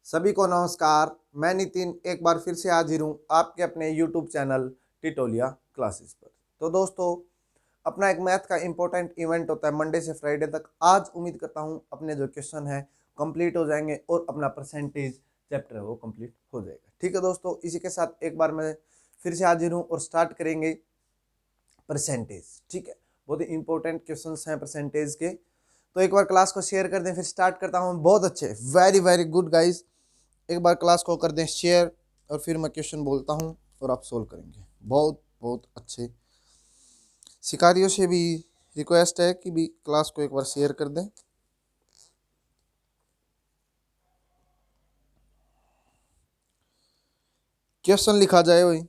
सभी को नमस्कार। मैं नितिन एक बार फिर से हाजिर हूँ आपके अपने यूट्यूब चैनल टिटोलिया क्लासेस पर। तो दोस्तों, अपना एक मैथ का इम्पोर्टेंट इवेंट होता है मंडे से फ्राइडे तक। आज उम्मीद करता हूँ अपने जो क्वेश्चन है कंप्लीट हो जाएंगे और अपना परसेंटेज चैप्टर है वो कंप्लीट हो जाएगा। ठीक है दोस्तों, इसी के साथ एक बार मैं फिर से हाजिर हूँ और स्टार्ट करेंगे परसेंटेज। ठीक है, बहुत ही इंपॉर्टेंट क्वेश्चन हैं परसेंटेज के। तो एक बार क्लास को शेयर कर दें, फिर स्टार्ट करता हूँ। बहुत अच्छे, वेरी वेरी गुड गाइज। एक बार क्लास को कर दें शेयर और फिर मैं क्वेश्चन बोलता हूँ और आप सोल्व करेंगे। बहुत बहुत अच्छे। शिकारियों से भी रिक्वेस्ट है कि भी क्लास को एक बार शेयर कर दें। क्वेश्चन लिखा जाए वही,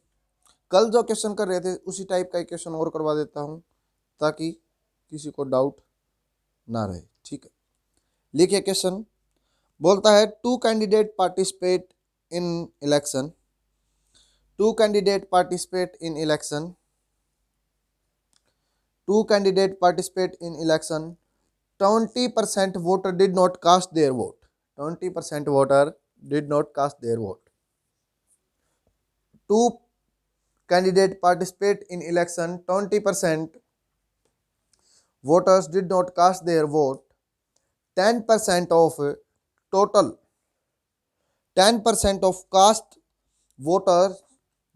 कल जो क्वेश्चन कर रहे थे उसी टाइप का क्वेश्चन और करवा देता हूँ ताकि किसी को डाउट ना रहे। ठीक है, लिखिए क्वेश्चन। बोलता है two candidate participate in election. Two candidate participate in election. Two candidates participate in election. 20% voter did not cast their vote. 20% voter did not cast their vote. Two candidates participate in election. 20% voters did not cast their vote. 10% of total 10% of cast voters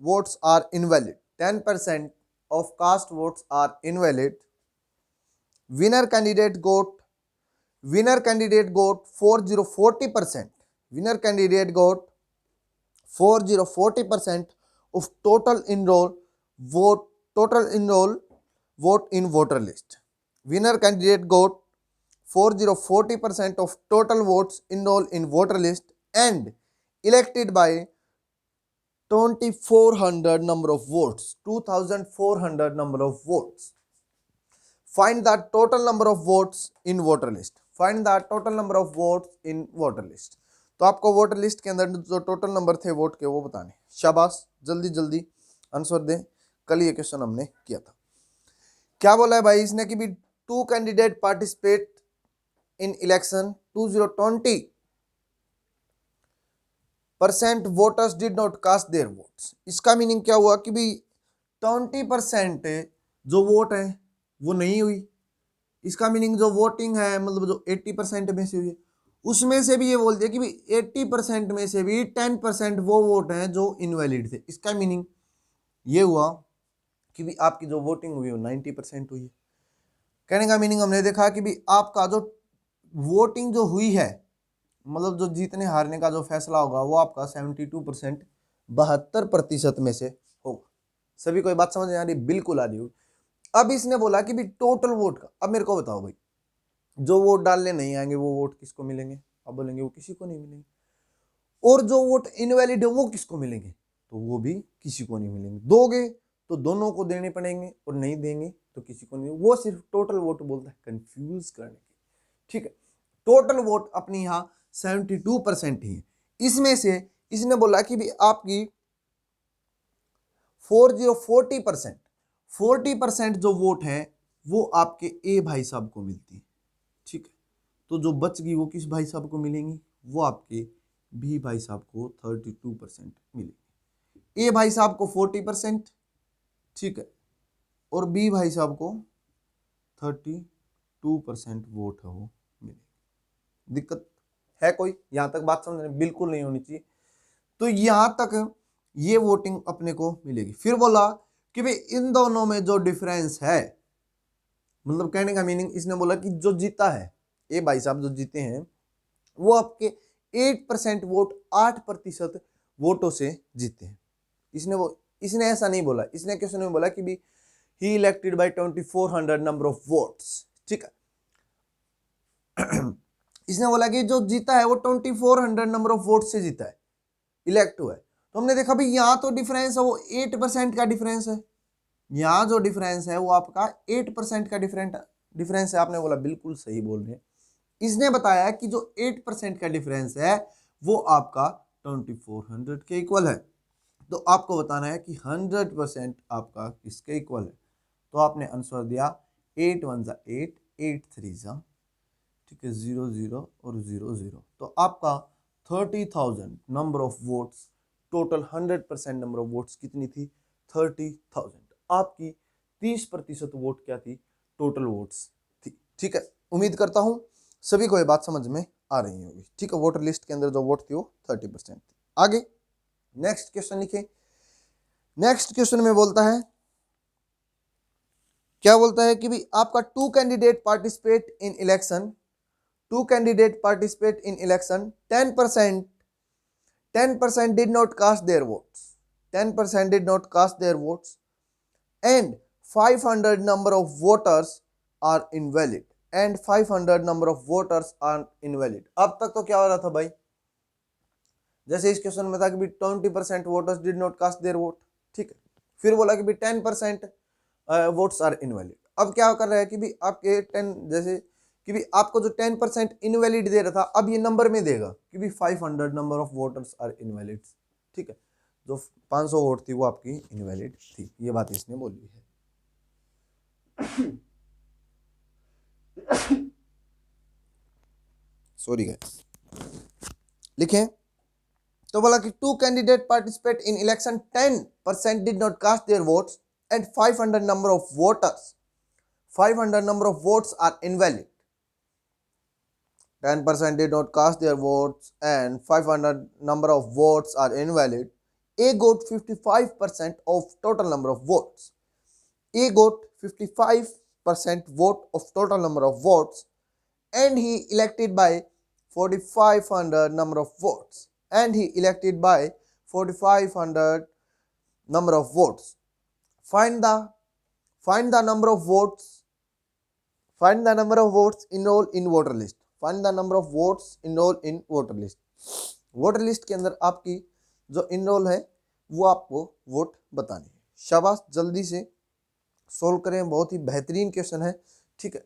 votes are invalid. 10% of cast votes are invalid. Winner candidate got 40%. Winner candidate got 40% of total enroll vote in voter list. Winner candidate got 40% of total votes enrolled in voter list and elected by 2400 number of votes. 2400 number of votes. Find the total number of votes in voter list. Find the total number of votes in voter list. तो आपको voter list के अंदर जो total number थे vote के वो बताने। शाबाश, जल्दी जल्दी आंसर दें। कल ये क्वेश्चन हमने किया था। क्या बोला है भाई इसने कि भी two candidate participate in election 20% voters did not cast their votes. इसका मीनिंग क्या हुआ कि भी 20% जो वोट है वो नहीं हुई। इसका मीनिंग जो वोटिंग है मतलब जो 80% में से हुई है उसमें से भी ये बोल दिया कि भी 80% में से भी 10% वो वोट हैं जो इनवैलिड थे। इसका मीनिंग ये हुआ कि भी आपकी जो वोटिंग हुई वो 90% हुई है। कहने का मीनिंग हमने देखा कि भी आपका जो वोटिंग जो हुई है मतलब जो जीतने हारने का जो फैसला होगा वो आपका 72% 72% में से होगा। सभी को ये बात समझ आ रही? बिल्कुल आ रही होगी। अब इसने बोला कि भी टोटल वोट का, अब मेरे को बताओ भाई जो वोट डालने नहीं आएंगे वो वोट किसको मिलेंगे? अब बोलेंगे वो किसी को नहीं मिलेंगे। और जो वोट इनवैलिड है वो किसको मिलेंगे? तो वो भी किसी को नहीं मिलेंगे। दोगे तो दोनों को देने पड़ेंगे और नहीं देंगे तो किसी को नहीं। वो सिर्फ टोटल वोट बोलता है कंफ्यूज करने की। ठीक है, टोटल वोट अपनी यहाँ 72% ही है। इसमें से इसने बोला कि भी आपकी 40% जो वोट है वो आपके ए भाई साहब को मिलती है। ठीक है, तो जो बच गई वो किस भाई साहब को मिलेंगी? वो आपके बी भाई साहब को 32% मिलेगी। ए भाई साहब को 40%, ठीक है, और बी भाई साहब को 32% वोट है वो मिलेगी। दिक्कत है कोई? यहां तक बात समझ बिल्कुल नहीं होनी चाहिए। तो यहां तक ये वोटिंग अपने को मिलेगी। फिर बोला कि भाई इन दोनों में जो डिफरेंस है, मतलब कहने का मीनिंग इसने बोला कि जो जीता है ए भाई साहब जो जीते हैं वो आपके 8% वोट 8% वोटों से जीते हैं। इसने ऐसा नहीं बोला। इसने क्वेश्चन में बोला कि B he elected by 2400 number of votes. ठीक है, इसने बोला कि जो जीता है वो 2400 नंबर ऑफ वोट से जीता है, इलेक्ट हुआ है। तो हमने देखा भाई यहां तो डिफरेंस है वो 8% का डिफरेंस है। यहां जो डिफरेंस है वो आपका 8% का डिफरेंस है। आपने बोला बिल्कुल सही बोल रहे हैं। इसने बताया कि जो 8% का डिफरेंस है वो आपका 2400 के इक्वल है। तो आपको बताना है कि 100% आपका किसके इक्वल है। तो आपने आंसर दिया 8 1 जा 8, 8 3 जा, ठीक है, 0 0 और 0 0। तो आपका 30,000 number of votes, total 100% number of votes कितनी थी? 30,000। आपकी 30% वोट क्या थी? टोटल वोट्स थी। ठीक है, उम्मीद करता हूं सभी को ये बात समझ में आ रही होगी। ठीक है, वोटर लिस्ट के अंदर जो वोट थी वो 30% थी। आगे नेक्स्ट क्वेश्चन लिखे। नेक्स्ट क्वेश्चन में बोलता है, क्या बोलता है कि भी आपका two candidate participate in election, two candidate participate in election, 10% did not cast their votes, 10% did not cast their votes and 500 number of voters are invalid, and 500 number of voters are invalid। अब तक तो क्या हो रहा था भाई, जैसे इस क्वेश्चन में था कि भी 20% voters did not cast their vote, ठीक है, फिर बोला कि भी 10% वोट्स आर इनवैलिड। अब क्या कर रहा है कि भी आपके 10, जैसे कि भी आपको जो 10% इनवैलिड दे रहा था, अब ये नंबर में देगा कि भी 500 number of voters are invalid. ठीक है, जो 500 वोट थी वो आपकी इनवैलिड थी, ये बात इसने बोली है। सॉरी गाइस, लिखें तो बोला कि two candidate participate in election, 10% did not cast their votes and 500 number of voters, 500 number of votes are invalid, 10% did not cast their votes and 500 number of votes are invalid. A got 55% of total number of votes. A got 55% vote of total number of votes and he elected by 4500 number of votes, and he elected by 4500 number of votes. Find the number of votes, find the number of votes enrolled in voter list, find the number of votes enrolled in voter list। Voter list के अंदर आपकी जो enrol है वो आपको vote बतानी है। शाबाश, जल्दी से सोल्व करें, बहुत ही बेहतरीन क्वेश्चन है। ठीक है,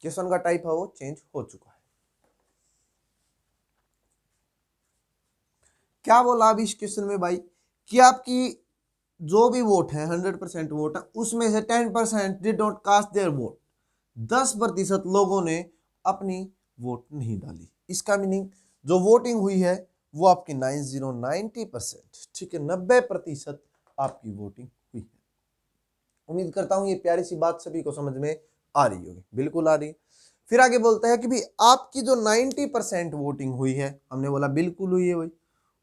क्वेश्चन का टाइप है वो चेंज हो चुका है। क्या बोला अब इस क्वेश्चन में भाई कि आपकी जो भी वोट है 100% वोट है, उसमें से 10% did not cast their vote, 10% लोगों ने अपनी वोट नहीं डाली। इसका मीनिंग जो वोटिंग हुई है वो आपकी 90%, ठीक है, 90% आपकी वोटिंग हुई है। उम्मीद करता हूं ये प्यारी सी बात सभी को समझ में आ रही होगी, बिल्कुल आ रही है। फिर आगे बोलता है कि भी आपकी जो 90% वोटिंग हुई है, हमने बोला बिल्कुल हुई है भाई,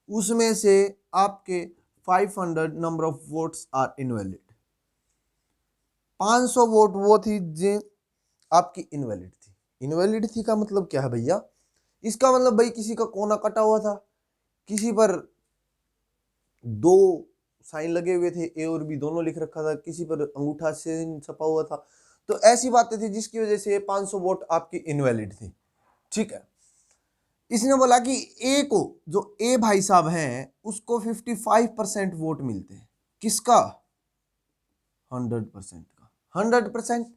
उसमें से आपके 500 number of votes are invalid, 500 vote वो थी जो आपकी इनवैलिड थी। इनवैलिड थी का मतलब क्या है भैया? इसका मतलब भाई किसी का कोना कटा हुआ था, किसी पर 2 साइन लगे हुए थे, ए और बी दोनों लिख रखा था, किसी पर अंगूठा से छपा हुआ था, तो ऐसी बातें थी जिसकी वजह से 500 वोट आपकी इनवैलिड थी। ठीक है, इसने बोला कि ए को, जो ए भाई साहब हैं, उसको 55% वोट मिलते हैं। किसका? 100% का। 100%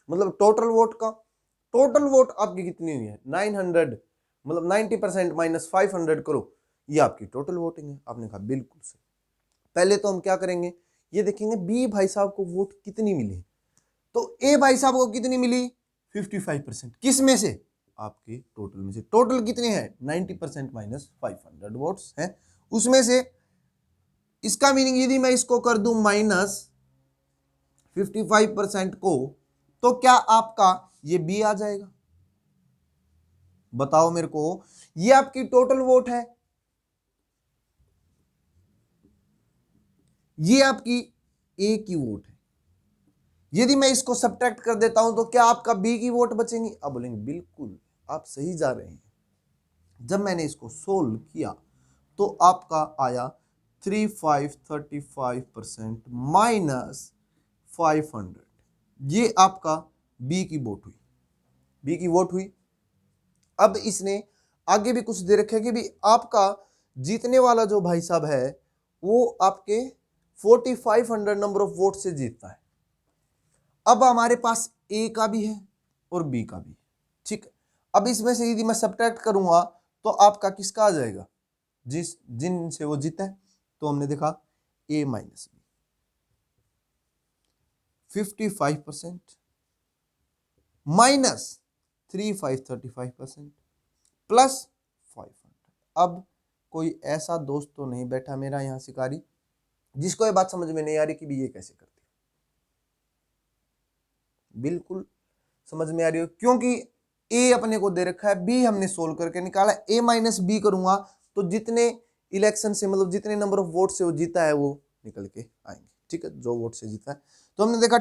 मतलब टोटल वोट का। टोटल वोट आपकी कितनी हुई है? 900, मतलब 90% माइनस 500 करो, ये आपकी टोटल वोटिंग है। आपने कहा बिल्कुल सही। पहले तो हम क्या करेंगे, ये देखेंगे बी भाई साहब को वोट कितनी मिली। तो ए भाई साहब को कितनी मिली? 55%। किस में से? आपके टोटल में से। टोटल कितने हैं? 90% माइनस 500 वोट्स हैं उसमें से। इसका मीनिंग यदि मैं इसको कर दूं माइनस 55% को, तो क्या आपका ये बी आ जाएगा? बताओ मेरे को, ये आपकी टोटल वोट है, ये आपकी ए की वोट है। यदि मैं इसको सब्ट्रैक्ट कर देता हूं तो क्या आपका बी की वोट बचेंगी? आप बोलेंगे बिल्कुल आप सही जा रहे हैं। जब मैंने इसको सोल्व किया तो आपका आया 3535% माइनस 500, ये आपका बी की वोट हुई, बी की वोट हुई। अब इसने आगे भी कुछ दे रखे कि भी आपका जीतने वाला जो भाई साहब है वो आपके 4500 नंबर ऑफ वोट से जीतता है। अब हमारे पास ए का भी है और बी का भी है। ठीक है, अब इसमें से यदि मैं सब्ट्रैक्ट करूंगा तो आपका किसका आ जाएगा? जिन से वो जीता है। तो हमने देखा ए माइनस बी, 55% माइनस 3535% प्लस 500। अब कोई ऐसा दोस्त तो नहीं बैठा मेरा यहाँ शिकारी जिसको ये बात समझ में नहीं आ रही कि भी ये कैसे करती है। बिल्कुल समझ में आ रही हो, क्योंकि ए अपने को दे रखा है, बी हमने सोल्व करके निकाला, ए माइनस बी करूंगा तो जितने इलेक्शन से मतलब जितने नंबर ऑफ वोट से वो जीता है वो निकल के आएंगे। ठीक है, जो वोट से जीता है। तो हमने देखा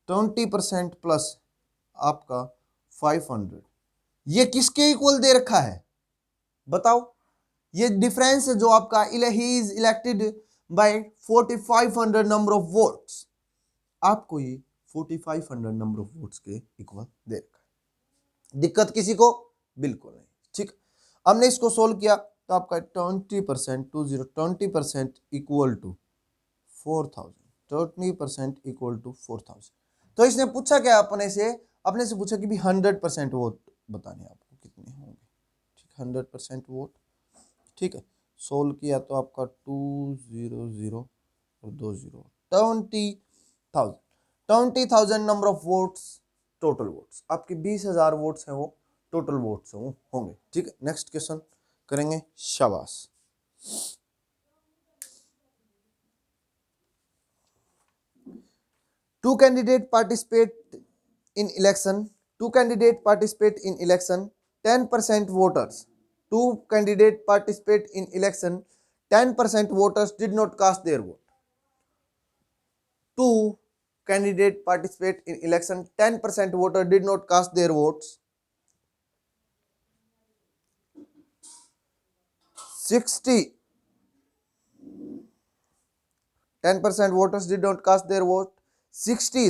20% प्लस आपका 500, ये किसके इक्वल दे रखा है बताओ। ये डिफरेंस है जो आपका he is elected bye 4500 number of votes, आपको ये 4500 नंबर ऑफ वोट्स के इक्वल दे रखा है। दिक्कत किसी को बिल्कुल नहीं। ठीक, हमने इसको सोल्व किया तो आपका 20% इक्वल टू 4000, 20% इक्वल टू 4000। तो इसने पूछा क्या अपने से पूछा कि भी 100% वोट बताने आपको कितने होंगे। ठीक, 100% वोट। ठीक है, सोल्व किया तो आपका 200 और 20 20,000 number of votes, total votes आपके 20,000 वोट्स हैं वो टोटल वोट्स होंगे। ठीक है, नेक्स्ट क्वेश्चन करेंगे। शाबाश। Two candidate participate in election. 10% voters. 2 candidate participate in election. 10% voters did not cast their vote. 2 candidate participate in election. 10% voter did not cast their votes. 10% voters did not cast their vote. 60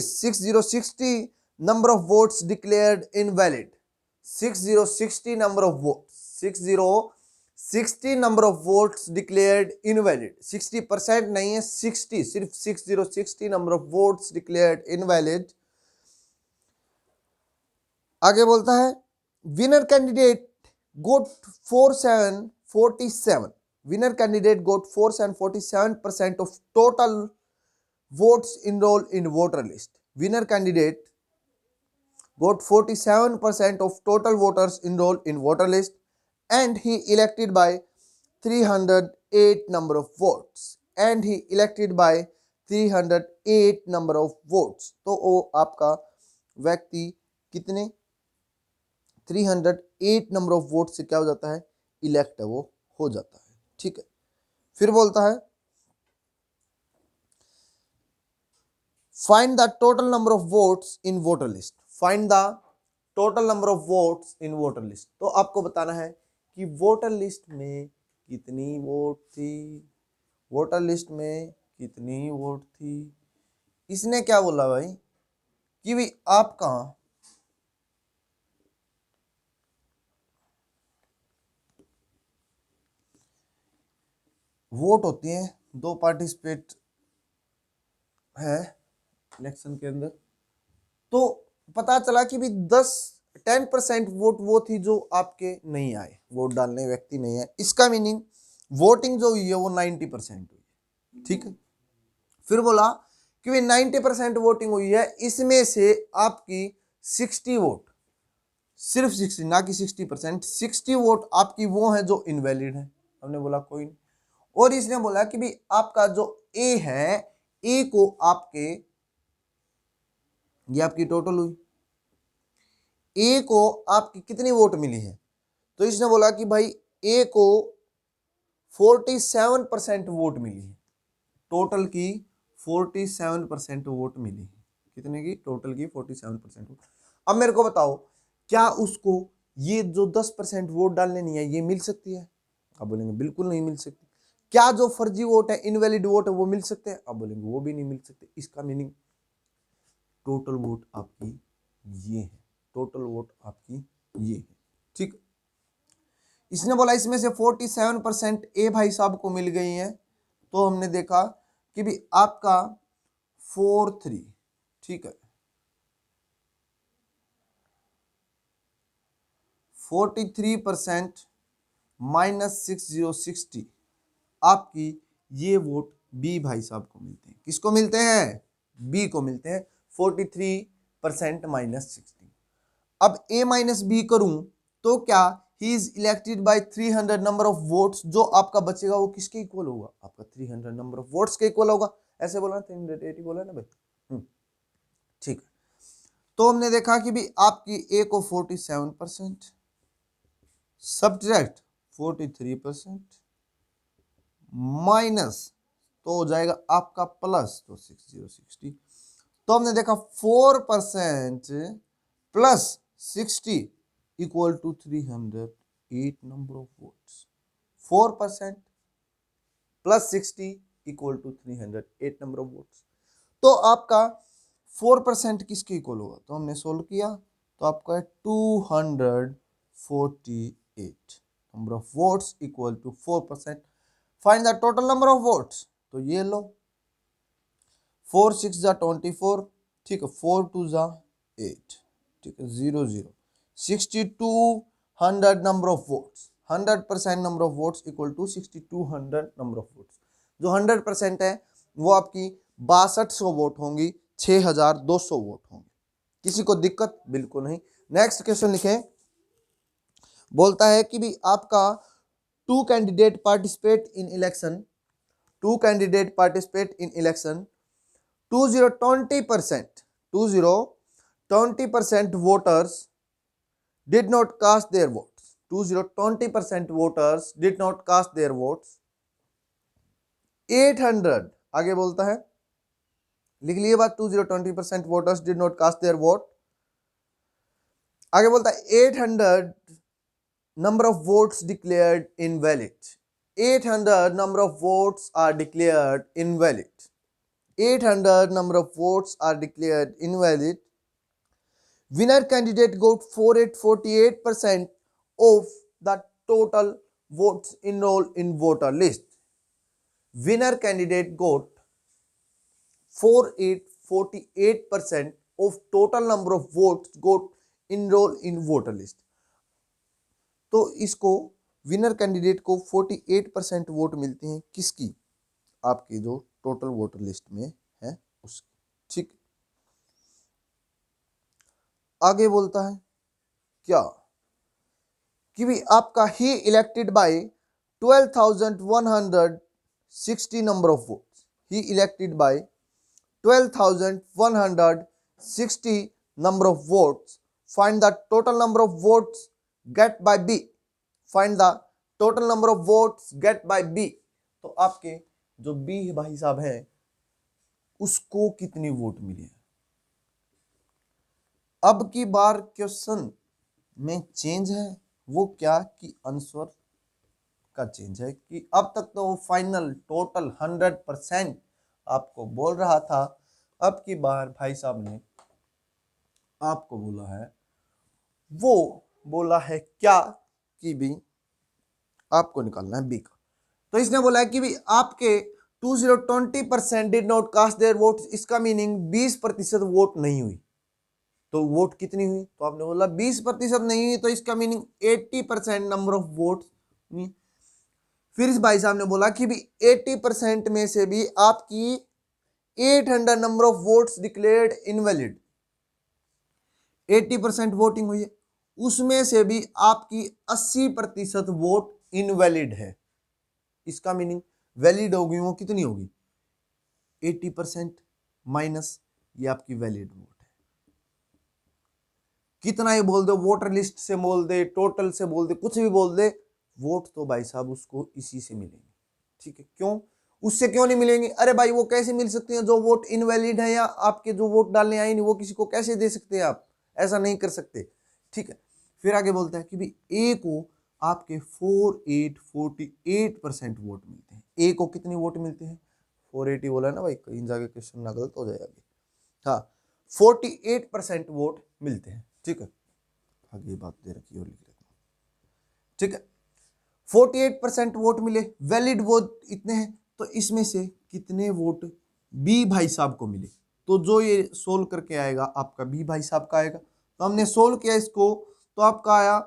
number of votes declared invalid. 60 number of votes. 60 number of votes declared invalid. 60% नहीं है, 60 सिर्फ 60 number of votes declared invalid. आगे बोलता है winner candidate got 4747. Winner candidate got 4747% of total votes enrolled in voter list. Winner candidate got 47% of total voters enrolled in voter list and he elected by 308 number of votes. And he elected by 308 number of votes. तो वो आपका व्यक्ति कितने 308 number of vote से क्या हो जाता है, इलेक्ट है वो हो जाता है। ठीक है, फिर बोलता है find the total number of votes in voter list. Find the total number of votes in voter list. तो आपको बताना है कि वोटर लिस्ट में कितनी वोट थी, वोटर लिस्ट में कितनी वोट थी। इसने क्या बोला भाई कि भाई आपका वोट होती है, 2 पार्टिसिपेट है इलेक्शन के अंदर, तो पता चला कि भी 10% वोट वो थी जो आपके नहीं आए, वोट डालने व्यक्ति नहीं है। इसका मीनिंग वोटिंग जो हुई है वो 90% हुई। ठीक है, फिर बोला कि भी 90% वोटिंग हुई है, इसमें से आपकी 60 वोट, सिर्फ 60 ना कि 60%, 60 वोट आपकी वो है जो इनवैलिड है। हमने बोला कोई नहीं। और इसने बोला कि भी आपका जो ए है, ए को आपके, ये आपकी टोटल हुई, ए को आपकी कितनी वोट मिली है। तो इसने बोला कि भाई ए को 47% वोट मिली है, टोटल की 47% वोट मिली है। कितने की, टोटल की 47% वोट। अब मेरे को बताओ क्या उसको ये जो 10% वोट डालने नहीं है ये मिल सकती है। आप बोलेंगे बिल्कुल नहीं मिल सकती। क्या जो फर्जी वोट है, इनवैलिड वोट है, वो मिल सकते हैं। आप बोलेंगे वो भी नहीं मिल सकते। इसका मीनिंग टोटल वोट आपकी ये है, टोटल वोट आपकी ये है। ठीक, इसने बोला इसमें से 47% ए भाई साहब को मिल गई है। तो हमने देखा कि भी आपका 43, ठीक है, 43% माइनस 6060 आपकी ये वोट बी भाई साहब को मिलते हैं। किसको मिलते हैं, बी को मिलते हैं। 43% माइनस 60। अब ए माइनस बी करूं तो क्या he is elected bye 300 number of votes, जो आपका बचेगा वो किसके इक्वल होगा, आपका 300 नंबर ऑफ वोट्स के इक्वल होगा। ऐसे बोला 380 बोला ना भाई। ठीक है, तो हमने देखा कि भी आपकी ए को 47% सब्ट्रैक्ट 43% माइनस तो हो जाएगा आपका प्लस, तो 6060। तो हमने देखा 4% plus 60 equal to 308 number of votes. 4% plus 60 equal to 308 number of votes. तो आपका 4% किसके इक्वल होगा, तो हमने सोल्व किया तो आपका 248 number of votes equal to 4%। Find the total number of votes, तो ये लो 4 6 जा 24, ठीक है, 4 2 जा 8, ठीक है, 0 0 6200 number of votes. 100% number of votes equal to 6200 number of votes. जो 100% है वो आपकी 6200 वोट होंगी, 6200 वोट होंगे। किसी को दिक्कत बिल्कुल नहीं। नेक्स्ट क्वेश्चन लिखें, बोलता है कि भी आपका two candidate participate in election, 20% voters did not cast their votes, 20% voters did not cast their votes। 800 आगे बोलता है, लिख लिए बात, 20% voters did not cast their vote। आगे बोलता है 800 number of votes declared invalid, 800 number of votes are declared invalid, 800 number of votes are declared invalid। Winner candidate got 48% of the total votes enrolled in voter list। Winner candidate got 48% of total number of votes got enrolled in voter list। तो इसको winner candidate को 48% vote मिलते हैं, किसकी, आपकी जो total voter list में है उसकी। ठीक, आगे बोलता है क्या कि भी आपका he elected by 12,160 number of votes, he elected by 12,160 number of votes। Find the total number of votes get by B। Find the total number of votes get by B। तो आपके जो B भाई साहब है उसको कितनी vote मिली है। अब की बार क्वेश्चन में चेंज है, वो क्या कि आंसर का चेंज है, कि अब तक तो वो फाइनल टोटल 100% आपको बोल रहा था, अब की बार भाई साहब ने आपको बोला है, वो बोला है क्या कि भी आपको निकालना है बी का। तो इसने बोला है कि भी आपके 20% did not cast their votes, इसका मीनिंग 20% वोट नहीं हुई। तो वोट कितनी हुई, तो आपने बोला 20% नहीं हुई, तो इसका मीनिंग 80% नंबर ऑफ वोट हुई। फिर इस भाई साहब ने बोला कि भी 80% में से भी आपकी 800 number of votes declared invalid, 80% voting हुई है, उसमें से भी आपकी 80% वोट इनवैलिड है। इसका मीनिंग वैलिड होगी वो कितनी होगी, 80% माइनस ये आपकी वैलिड वोट है। कितना ही बोल दो, वोटर लिस्ट से बोल दे, टोटल से बोल दे, कुछ भी बोल दे, वोट तो भाई साहब उसको इसी से मिलेंगे। ठीक है, क्यों, उससे क्यों नहीं मिलेंगे, अरे भाई वो कैसे मिल सकते हैं, जो वोट इनवैलिड है या आपके जो वोट डालने आए नहीं वो किसी को कैसे दे सकते हैं आप, ऐसा नहीं कर सकते। ठीक है, फिर आगे बोलता है कि भाई ए को आपके 48% वोट मिलते हैं। ए को कितनी वोट मिलते हैं, 480 बोला है ना भाई, कहीं जाके क्वेश्चन ना गलत हो जाएगा। हाँ, 48% वोट मिलते हैं। ठीक है, आगे बात दे रखी और लिख लेता हूँ। ठीक है, 48% वोट मिले, वैलिड वोट इतने हैं, तो इसमें से कितने वोट बी भाई साहब को मिले, तो जो ये सोल्व करके आएगा आपका बी भाई साहब का आएगा। तो हमने सोल्व किया इसको, तो आपका आया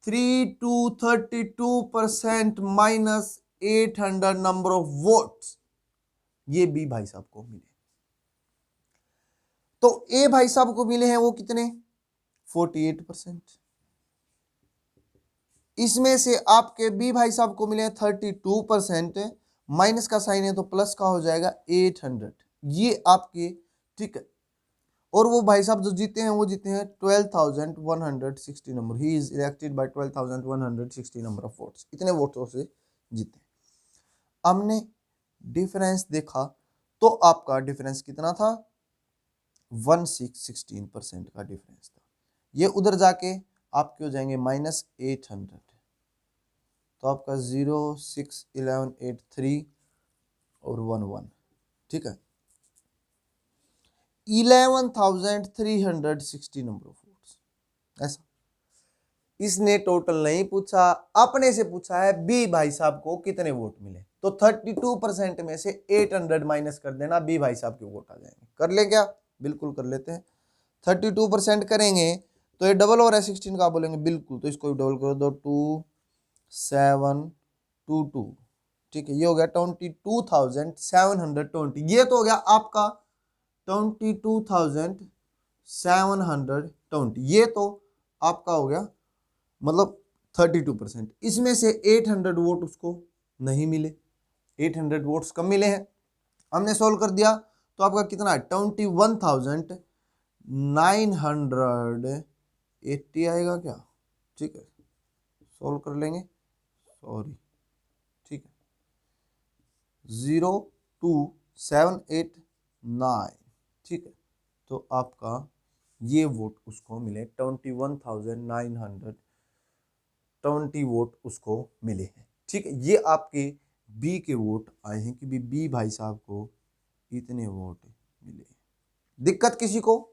32% माइनस 800 नंबर ऑफ वोट्स, ये बी भाई साहब को मिले। तो ए भाई साहब को मिले हैं वो कितने, 48%। इसमें से आपके बी भाई साहब को मिले 32%, माइनस का साइन है तो प्लस का हो जाएगा 800, ये आपके, ठीक है। और वो भाई साहब जो जीते हैं वो जीते हैं 12,160 number, he is elected by 12,160 number of votes, इतने वोटों से जीते। हमने डिफरेंस देखा तो आपका डिफरेंस कितना था, 16% का डिफरेंस था। ये उधर जाके आपके हो जाएंगे -800, तो आपका 0, 6, 11, 8, 3 और 1, 1, ठीक है। 11,360 नंबर ऑफ वोट्स, ऐसा। इसने टोटल नहीं पूछा, अपने से पूछा है बी भाई साहब को कितने वोट मिले, तो 32% में से 800 माइनस कर देना, बी भाई साहब के वोट आ जाएंगे। कर ले क्या, बिल्कुल कर लेते हैं। 32% करेंगे तो ये डबल हो रहा है 16 का, बोलेंगे बिल्कुल, तो इसको डबल कर दो, 2722, ठीक है। ये हो गया 22,720, ये तो हो गया आपका 22,720, ये तो आपका हो गया मतलब 32%। इसमें से 800 वोट उसको नहीं मिले, 800 वोट्स कम मिले हैं। हमने सोल्व कर दिया तो आपका कितना है, 21,980 आएगा क्या, ठीक है। सोल्व कर लेंगे, सॉरी, ठीक है, 02789, ठीक है। तो आपका ये वोट उसको मिले 21,920 वोट उसको मिले हैं, ठीक है। ये आपके बी के वोट आए हैं कि बी भाई साहब को इतने वोट मिले। दिक्कत किसी को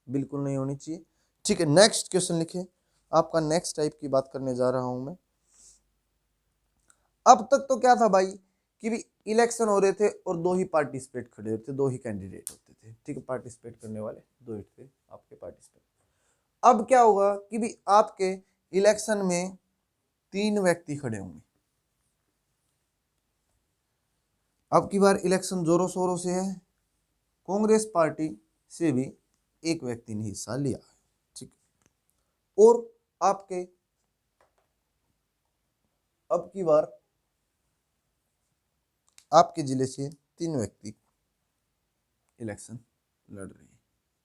बिल्कुल नहीं होनी चाहिए, ठीक है। नेक्स्ट क्वेश्चन लिखे, आपका नेक्स्ट टाइप की बात करने जा रहा हूं मैं। अब तक तो क्या था भाई कि भी इलेक्शन हो रहे थे और दो ही पार्टिसिपेट खड़े होते, दो ही कैंडिडेट होते थे, ठीक है। पार्टिसिपेट करने वाले दो ही थे आपके पार्टिसिपेट। अब क्या होगा कि भी आपके इलेक्शन में 3 व्यक्ति खड़े होंगे। अब की बार इलेक्शन जोरों शोरों से है, कांग्रेस पार्टी से भी एक व्यक्ति ने हिस्सा लिया, ठीक है। और आपके अब की बार आपके जिले से 3 व्यक्ति इलेक्शन लड़ रहे हैं।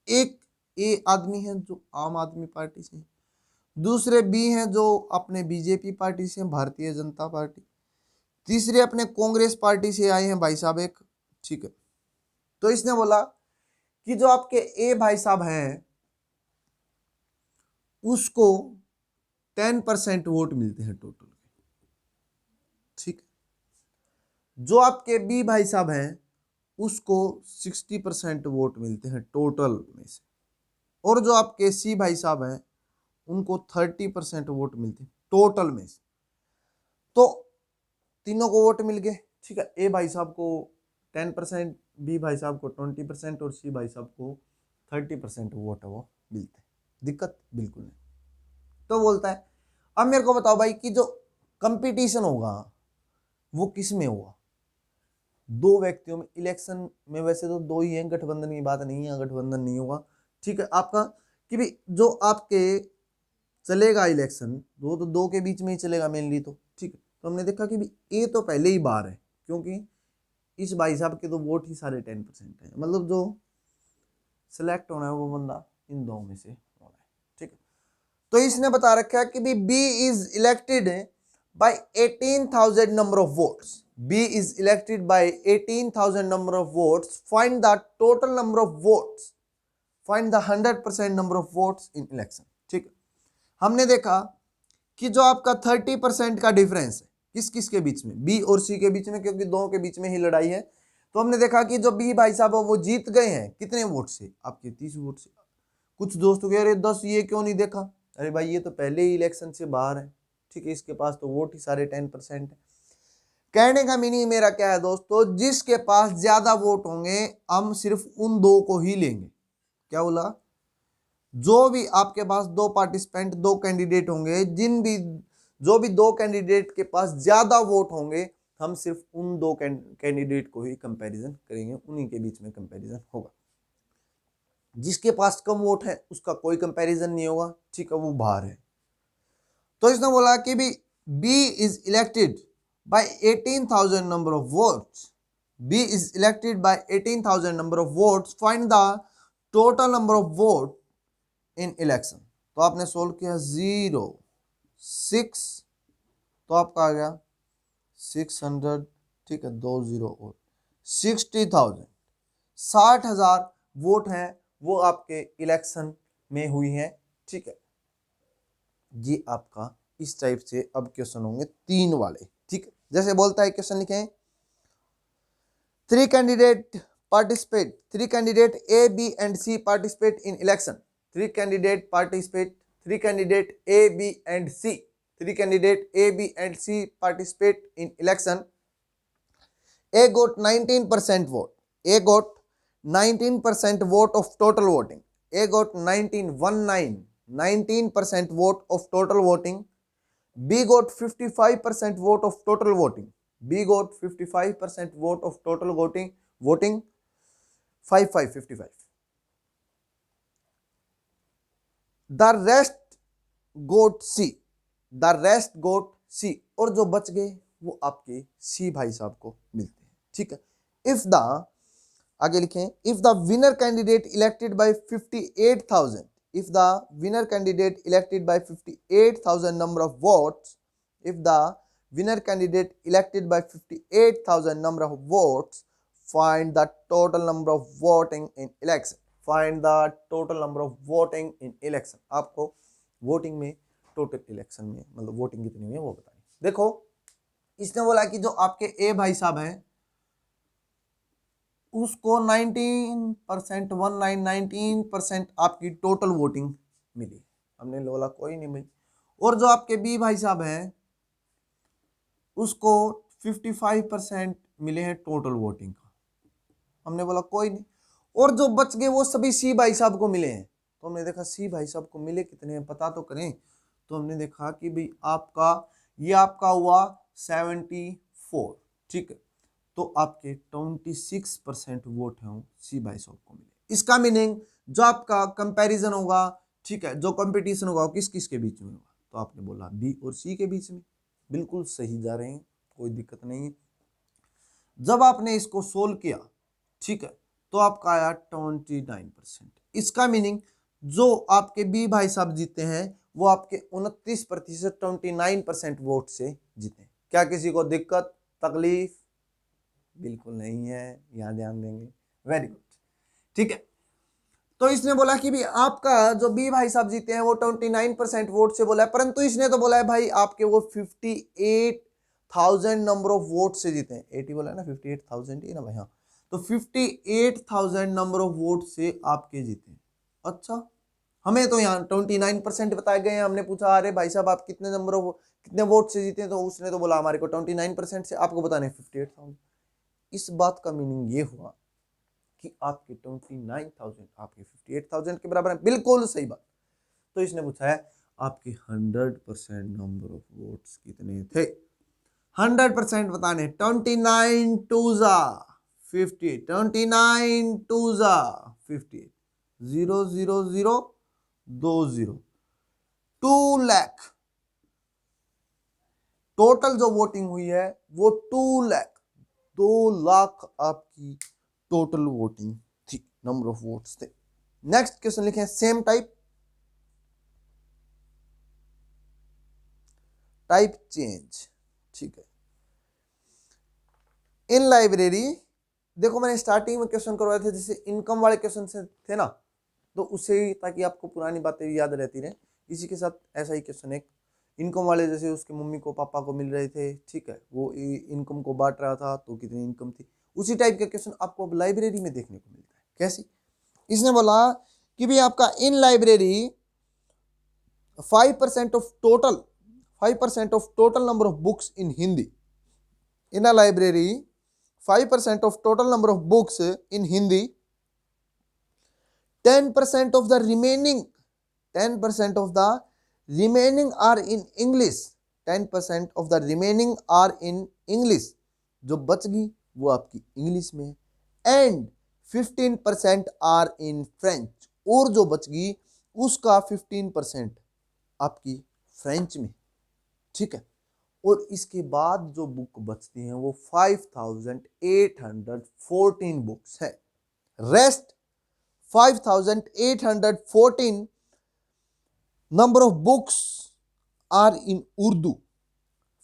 एक ए आदमी है जो आम आदमी पार्टी से, दूसरे बी हैं जो अपने बीजेपी पार्टी से, भारतीय जनता पार्टी, तीसरे अपने कांग्रेस पार्टी से आए हैं भाई साहब एक, ठीक है। तो इसने बोला कि जो आपके ए भाई साहब हैं उसको 10% वोट मिलते हैं टोटल, ठीक है। जो आपके बी भाई साहब हैं उसको 60% वोट मिलते हैं टोटल में से, और जो आपके सी भाई साहब हैं उनको 30% वोट मिलते हैं टोटल में से। तो तीनों को वोट मिल गए, ठीक है। ए भाई साहब को 10%, बी भाई साहब को 20% और सी भाई साहब को 30% वोट है वो मिलते हैं। दिक्कत बिल्कुल नहीं। तो बोलता है अब मेरे को बताओ भाई कि जो कंपटीशन होगा वो किस में होगा, दो व्यक्तियों में। इलेक्शन में वैसे तो दो ही हैं, गठबंधन की बात नहीं है, गठबंधन नहीं होगा, ठीक है। आपका कि भी जो आपके चलेगा इलेक्शन वो तो दो के बीच में ही चलेगा मेनली, तो ठीक है। तो हमने देखा कि भी ए तो पहले ही बाहर है, क्योंकि इस भाई साहब के तो वोट ही सारे 10% है, मतलब जो सिलेक्ट होना है वो बंदा इन दो में से होना है, ठीक है। तो इसने बता रखा है कि भी B is elected by 18,000 number of votes, B is elected by 18,000 number of votes, find the total number of votes, find the 100% number of votes in election, ठीक है। हमने देखा कि जो आपका 30% का डिफरेंस है किस किस के बीच में, बी और सी के बीच में, क्योंकि दोनों के बीच में ही लड़ाई है। तो हमने देखा कि जो बी भाई साहब वो जीत गए हैं कितने वोट से, आपके 30 वोट से। कुछ दोस्तों कह रहे 10, ये क्यों नहीं देखा, अरे भाई ये तो पहले ही इलेक्शन से बाहर है, ठीक है। इसके पास तो वोट ही सारे 10% है। कहने का मीनिंग मेरा क्या है दोस्तों, जिसके पास ज्यादा वोट होंगे हम सिर्फ उन दो को ही लेंगे। क्या बोला, जो भी आपके पास दो पार्टिसिपेंट, दो कैंडिडेट होंगे, जो भी दो कैंडिडेट के पास ज्यादा वोट होंगे हम सिर्फ उन दो कैंडिडेट को ही कंपैरिजन करेंगे, उन्हीं के बीच में कंपैरिजन होगा। जिसके पास कम वोट है उसका कोई कंपैरिजन नहीं होगा, ठीक है, वो बाहर है। तो इसने बोला कि भी B is elected by 18,000 number of votes, B is elected by 18,000 number of votes, find the total number of vote in election. तो आपने सोल्व किया 0 6, तो आपका आ गया 600, ठीक है, 20 और 60,000, 60,000 वोट हैं वो आपके इलेक्शन में हुई हैं, ठीक है जी। आपका इस टाइप से अब क्वेश्चन होंगे 3 वाले, ठीक है। जैसे बोलता है क्वेश्चन लिखें, 3 candidate participate, 3 candidate A, B and C participate in election, 3 candidate participate, 3 candidate A, B and C, 3 candidate A, B and C participate in election. A got 19% vote, A got 19% vote of total voting, A got 19% vote of total voting, B got 55% vote of total voting, B got 55% vote of total voting 55. The rest got C, the rest got C, और जो बच गए वो आपके C भाई साहब को मिलते हैं, ठीक है। इफ द, आगे लिखें, if the winner candidate elected by 58,000, if the winner candidate elected by 58,000 number of votes, if the winner candidate elected by 58,000 number of votes, find the total number of voting in election, find the total number of voting in election। आपको voting में, total election में मतलब voting कितनी हुई है वो बतानी। देखो इसने बोला कि जो आपके ए भाई साहब हैं उसको 19%, 19% आपकी टोटल वोटिंग मिली, हमने बोला कोई नहीं भाई। और जो आपके बी भाई साहब हैं उसको 55% मिले हैं टोटल वोटिंग का, हमने बोला कोई नहीं। और जो बच गए वो सभी सी भाई साहब को मिले हैं, तो हमने देखा सी भाई साहब को मिले कितने हैं पता तो करें। तो हमने देखा कि भाई आपका ये आपका हुआ 74, ठीक है। तो आपके 26% वोट हैं सी भाई साहब को मिले। इसका मीनिंग जो आपका कंपैरिजन होगा, ठीक है, जो कंपटीशन होगा किस किस के बीच में होगा, तो आपने बोला बी और सी के बीच में, बिल्कुल सही जा रहे हैं, कोई दिक्कत नहीं है। जब आपने इसको सोल्व किया, ठीक है, तो आपका आया 29%। इसका मीनिंग जो आपके बी भाई साहब जीते हैं वो आपके 29%, 29% वोट से जीते। क्या किसी को दिक्कत तकलीफ? बिल्कुल नहीं है, यहां ध्यान देंगे, वेरी गुड, ठीक है। तो इसने बोला कि भी आपका जो बी भाई साहब जीते हैं वो 29% वोट से बोला है, परंतु इसने तो बोला है भाई आपके वो 58,000 नंबर ऑफ वोट से जीते हैं। 80 बोला है ना, 58,000 ही ना भाई, हाँ। तो 58,000 नंबर ऑफ वोट से आपके जीते हैं। अच्छा, हमें तो यहाँ 29% बताए गए हैं, हमने पूछा अरे भाई साहब आप कितने नंबर ऑफ कितने वोट से जीते हैं, तो उसने तो बोला हमारे को 29% से, आपको बताने 58,000। इस बात का मीनिंग ये हुआ कि आपके 29,000 आपके 58,000 के बराबर है, बिल्कुल सही बात। तो इसने पूछा है आपके 100% नंबर ऑफ वोट्स कितने थे, 100% बताने। 29 2 जा 50, 29 2 जा 50, 0 0 0 2 0, 2 लाख टोटल जो वोटिंग हुई है वो 2 लाख, 2 लाख आपकी टोटल वोटिंग थी, नंबर ऑफ वोट्स थे। नेक्स्ट क्वेश्चन लिखें सेम टाइप, टाइप चेंज, ठीक है। इन लाइब्रेरी, देखो मैंने स्टार्टिंग में क्वेश्चन करवाए थे जैसे इनकम वाले क्वेश्चन से थे ना, तो उससे ताकि आपको पुरानी बातें याद रहती रहे, इसी के साथ ऐसा ही क्वेश्चन एक इनकम वाले, जैसे उसके मम्मी को पापा को मिल रहे थे, ठीक है, वो इनकम को बांट रहा था तो कितनी इनकम थी, उसी टाइप का क्वेश्चन आपको अब लाइब्रेरी में देखने को मिलता है। कैसी? इसने बोला कि भाई आपका इन library 5% of total 5% of total number of books in Hindi, in a library 5% of total number of books in Hindi, 10% of the remaining 10% of the remaining are in English, 10% of the remaining are in English, जो बच गई वो आपकी English में, and 15% are in French, और जो बच गई उसका 15% आपकी फ्रेंच में। ठीक है। और इसके बाद जो बुक बचती हैं वो 5814 बुक्स है। Rest 5814 number of books are in Urdu.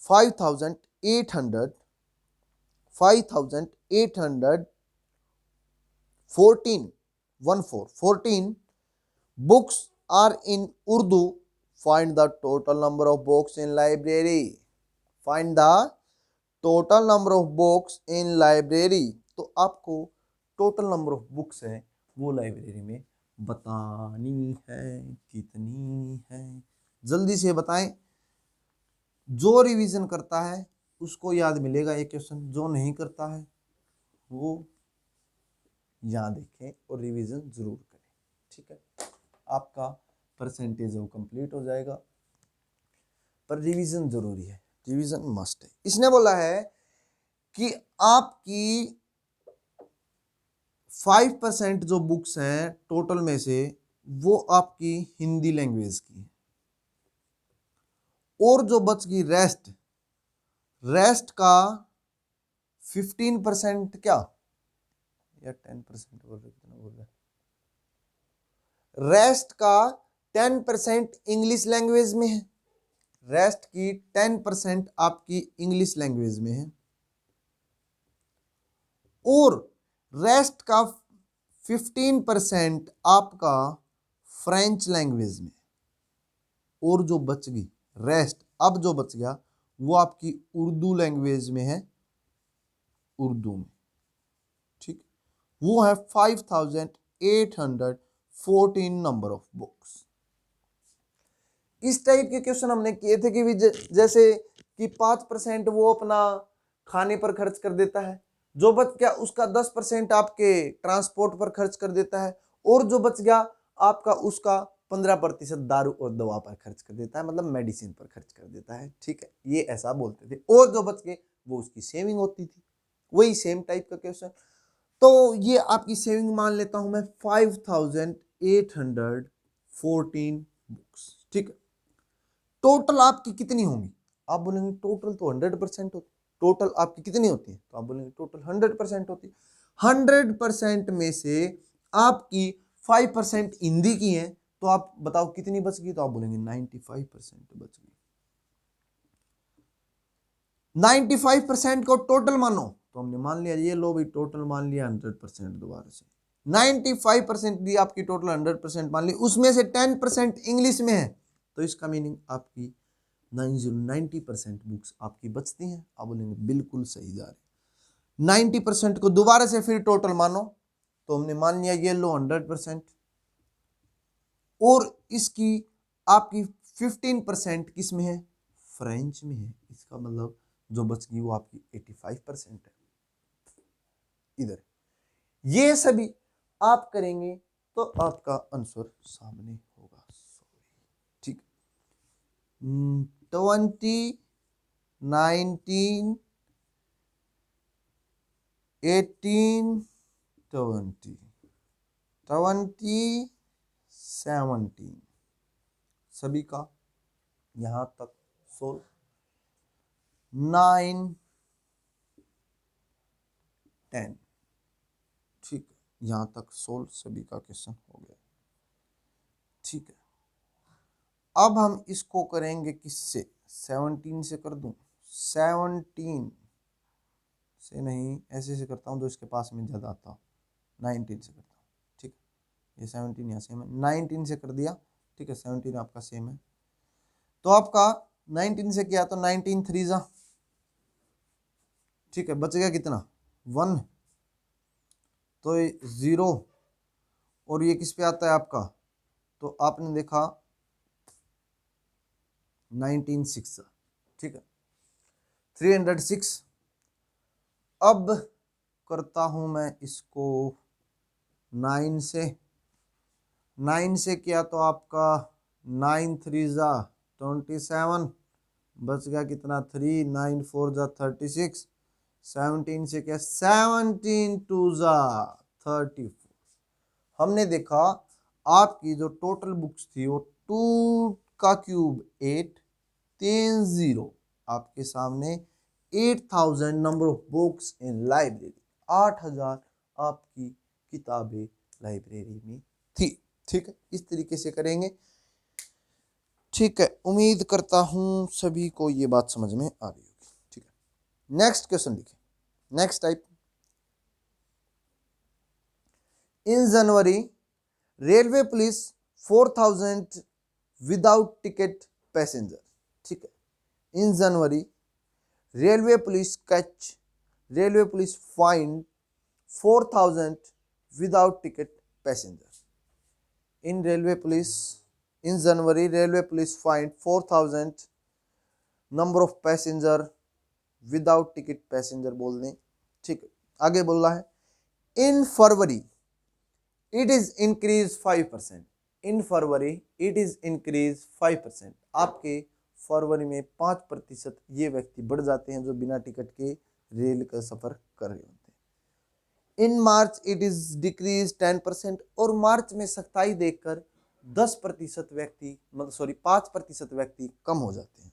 5800 14 books are in Urdu. Find the total number of books in library. Find the total number of books in library. तो आपको टोटल नंबर ऑफ बुक्स है वो library में बतानी है, कितनी है। जल्दी से बताएं। जो रिवीजन करता है उसको याद मिलेगा ये क्वेश्चन, जो नहीं करता है वो यहाँ देखें और रिवीजन जरूर करें। ठीक है, आपका परसेंटेज वो कंप्लीट हो जाएगा, पर रिवीजन जरूरी है, रिवीजन मस्ट है। इसने बोला है कि आपकी 5% जो बुक्स हैं टोटल में से वो आपकी हिंदी लैंग्वेज की है, और जो बच गई रेस्ट का 15% क्या या 10% बोल रहे, कितना बोल रहे, रेस्ट का 10% इंग्लिश लैंग्वेज में है। रेस्ट की 10% आपकी इंग्लिश लैंग्वेज में है, और रेस्ट का 15% आपका फ्रेंच लैंग्वेज में, और जो बच गई रेस्ट, अब जो बच गया वो आपकी उर्दू लैंग्वेज में है, उर्दू में। ठीक, वो है 5814 नंबर ऑफ बुक्स। इस टाइप के क्वेश्चन हमने किए थे कि जैसे कि 5% वो अपना खाने पर खर्च कर देता है, जो बच गया उसका 10% आपके ट्रांसपोर्ट पर खर्च कर देता है, और जो बच गया आपका उसका 15% दारू और दवा पर खर्च कर देता है, मतलब मेडिसिन पर खर्च कर देता है। ठीक है, ये ऐसा बोलते थे, और जो बच गए वो उसकी सेविंग होती थी। वही सेम टाइप का क्वेश्चन, तो ये आपकी सेविंग मान लेता हूं मैं 5814 बुक्स। ठीक है, टोटल आपकी कितनी होंगी? आप बोलेंगे टोटल तो 100% होती, टोटल आपकी कितनी होती है? तो आप बोलेंगे टोटल 100% होती। 100% में से आपकी 5% हिंदी की है, तो आप बताओ कितनी बच गई? तो आप बोलेंगे 95% बच गई। 95% को टोटल मानो, तो हमने मान लिया, ये लो भाई टोटल मान लिया 100%। दोबारा से 95% दी आपकी टोटल 100% मान ली, उसमें से 10% इंग्लिश में है, तो इसका मीनिंग आपकी 90% बुक्स आपकी बचती हैं। आप बोलेंगे बिल्कुल सही जा रहे। 90% को दोबारा से फिर टोटल मानो, तो हमने मान लिया ये लो 100%, और इसकी आपकी 15% किस में है? फ्रेंच में है। इसका मतलब जो बच गई वो आपकी 85% है। इधर ये सभी आप करेंगे तो आपका आंसर सामने होगा। ठीक, 20, 19, 18, 20, 17 सभी का यहां तक सोल्व। 9, 10 ठीक है, यहां तक सोल्व सभी का क्वेश्चन हो गया। ठीक है, अब हम इसको करेंगे किससे? 17 से कर दूं? 17 से नहीं, ऐसे से करता हूं, जो इसके पास में ज्यादा आता हूं। 19 से करता हूं। ठीक है, ये 17 यहाँ सेम है, 19 से कर दिया। ठीक है, 17 आपका सेम है, तो आपका 19 से किया तो 19 3 जा। ठीक है, बच गया कितना? 1, तो 0, और ये किस पे आता है आपका? तो आपने देखा 19 6। ठीक है, 306। अब करता हूं मैं इसको 9 से। 9 से किया तो आपका 9 3 जा 27, बच गया कितना? 3, 9 4 जा 36। 17 से क्या? 17 2 जा 34। हमने देखा आपकी जो टोटल बुक्स थी वो 2 का क्यूब 8, 3 जीरो आपके सामने 8000 number of books in library, 8000 आपकी किताबें लाइब्रेरी में थी। ठीक है, इस तरीके से करेंगे। ठीक है, उम्मीद करता हूं सभी को ये बात समझ में आ रही होगी। ठीक है, नेक्स्ट क्वेश्चन लिखिए। Next type, in January railway police 4000 without ticket passenger. ठीक है, in January railway police find 4000 without ticket passenger. In January railway police find 4000 number of passenger without ticket passenger बोल दें। ठीक है, आगे बोल रहा है in February it is increase 5%। In February it is increase 5%। आपके फरवरी में 5% ये व्यक्ति बढ़ जाते हैं जो बिना टिकट के रेल का सफर कर रहे होते हैं। इन मार्च इट इज डिक्रीज 10%। और मार्च में सख्ताई देखकर 10% व्यक्ति 5% व्यक्ति कम हो जाते हैं।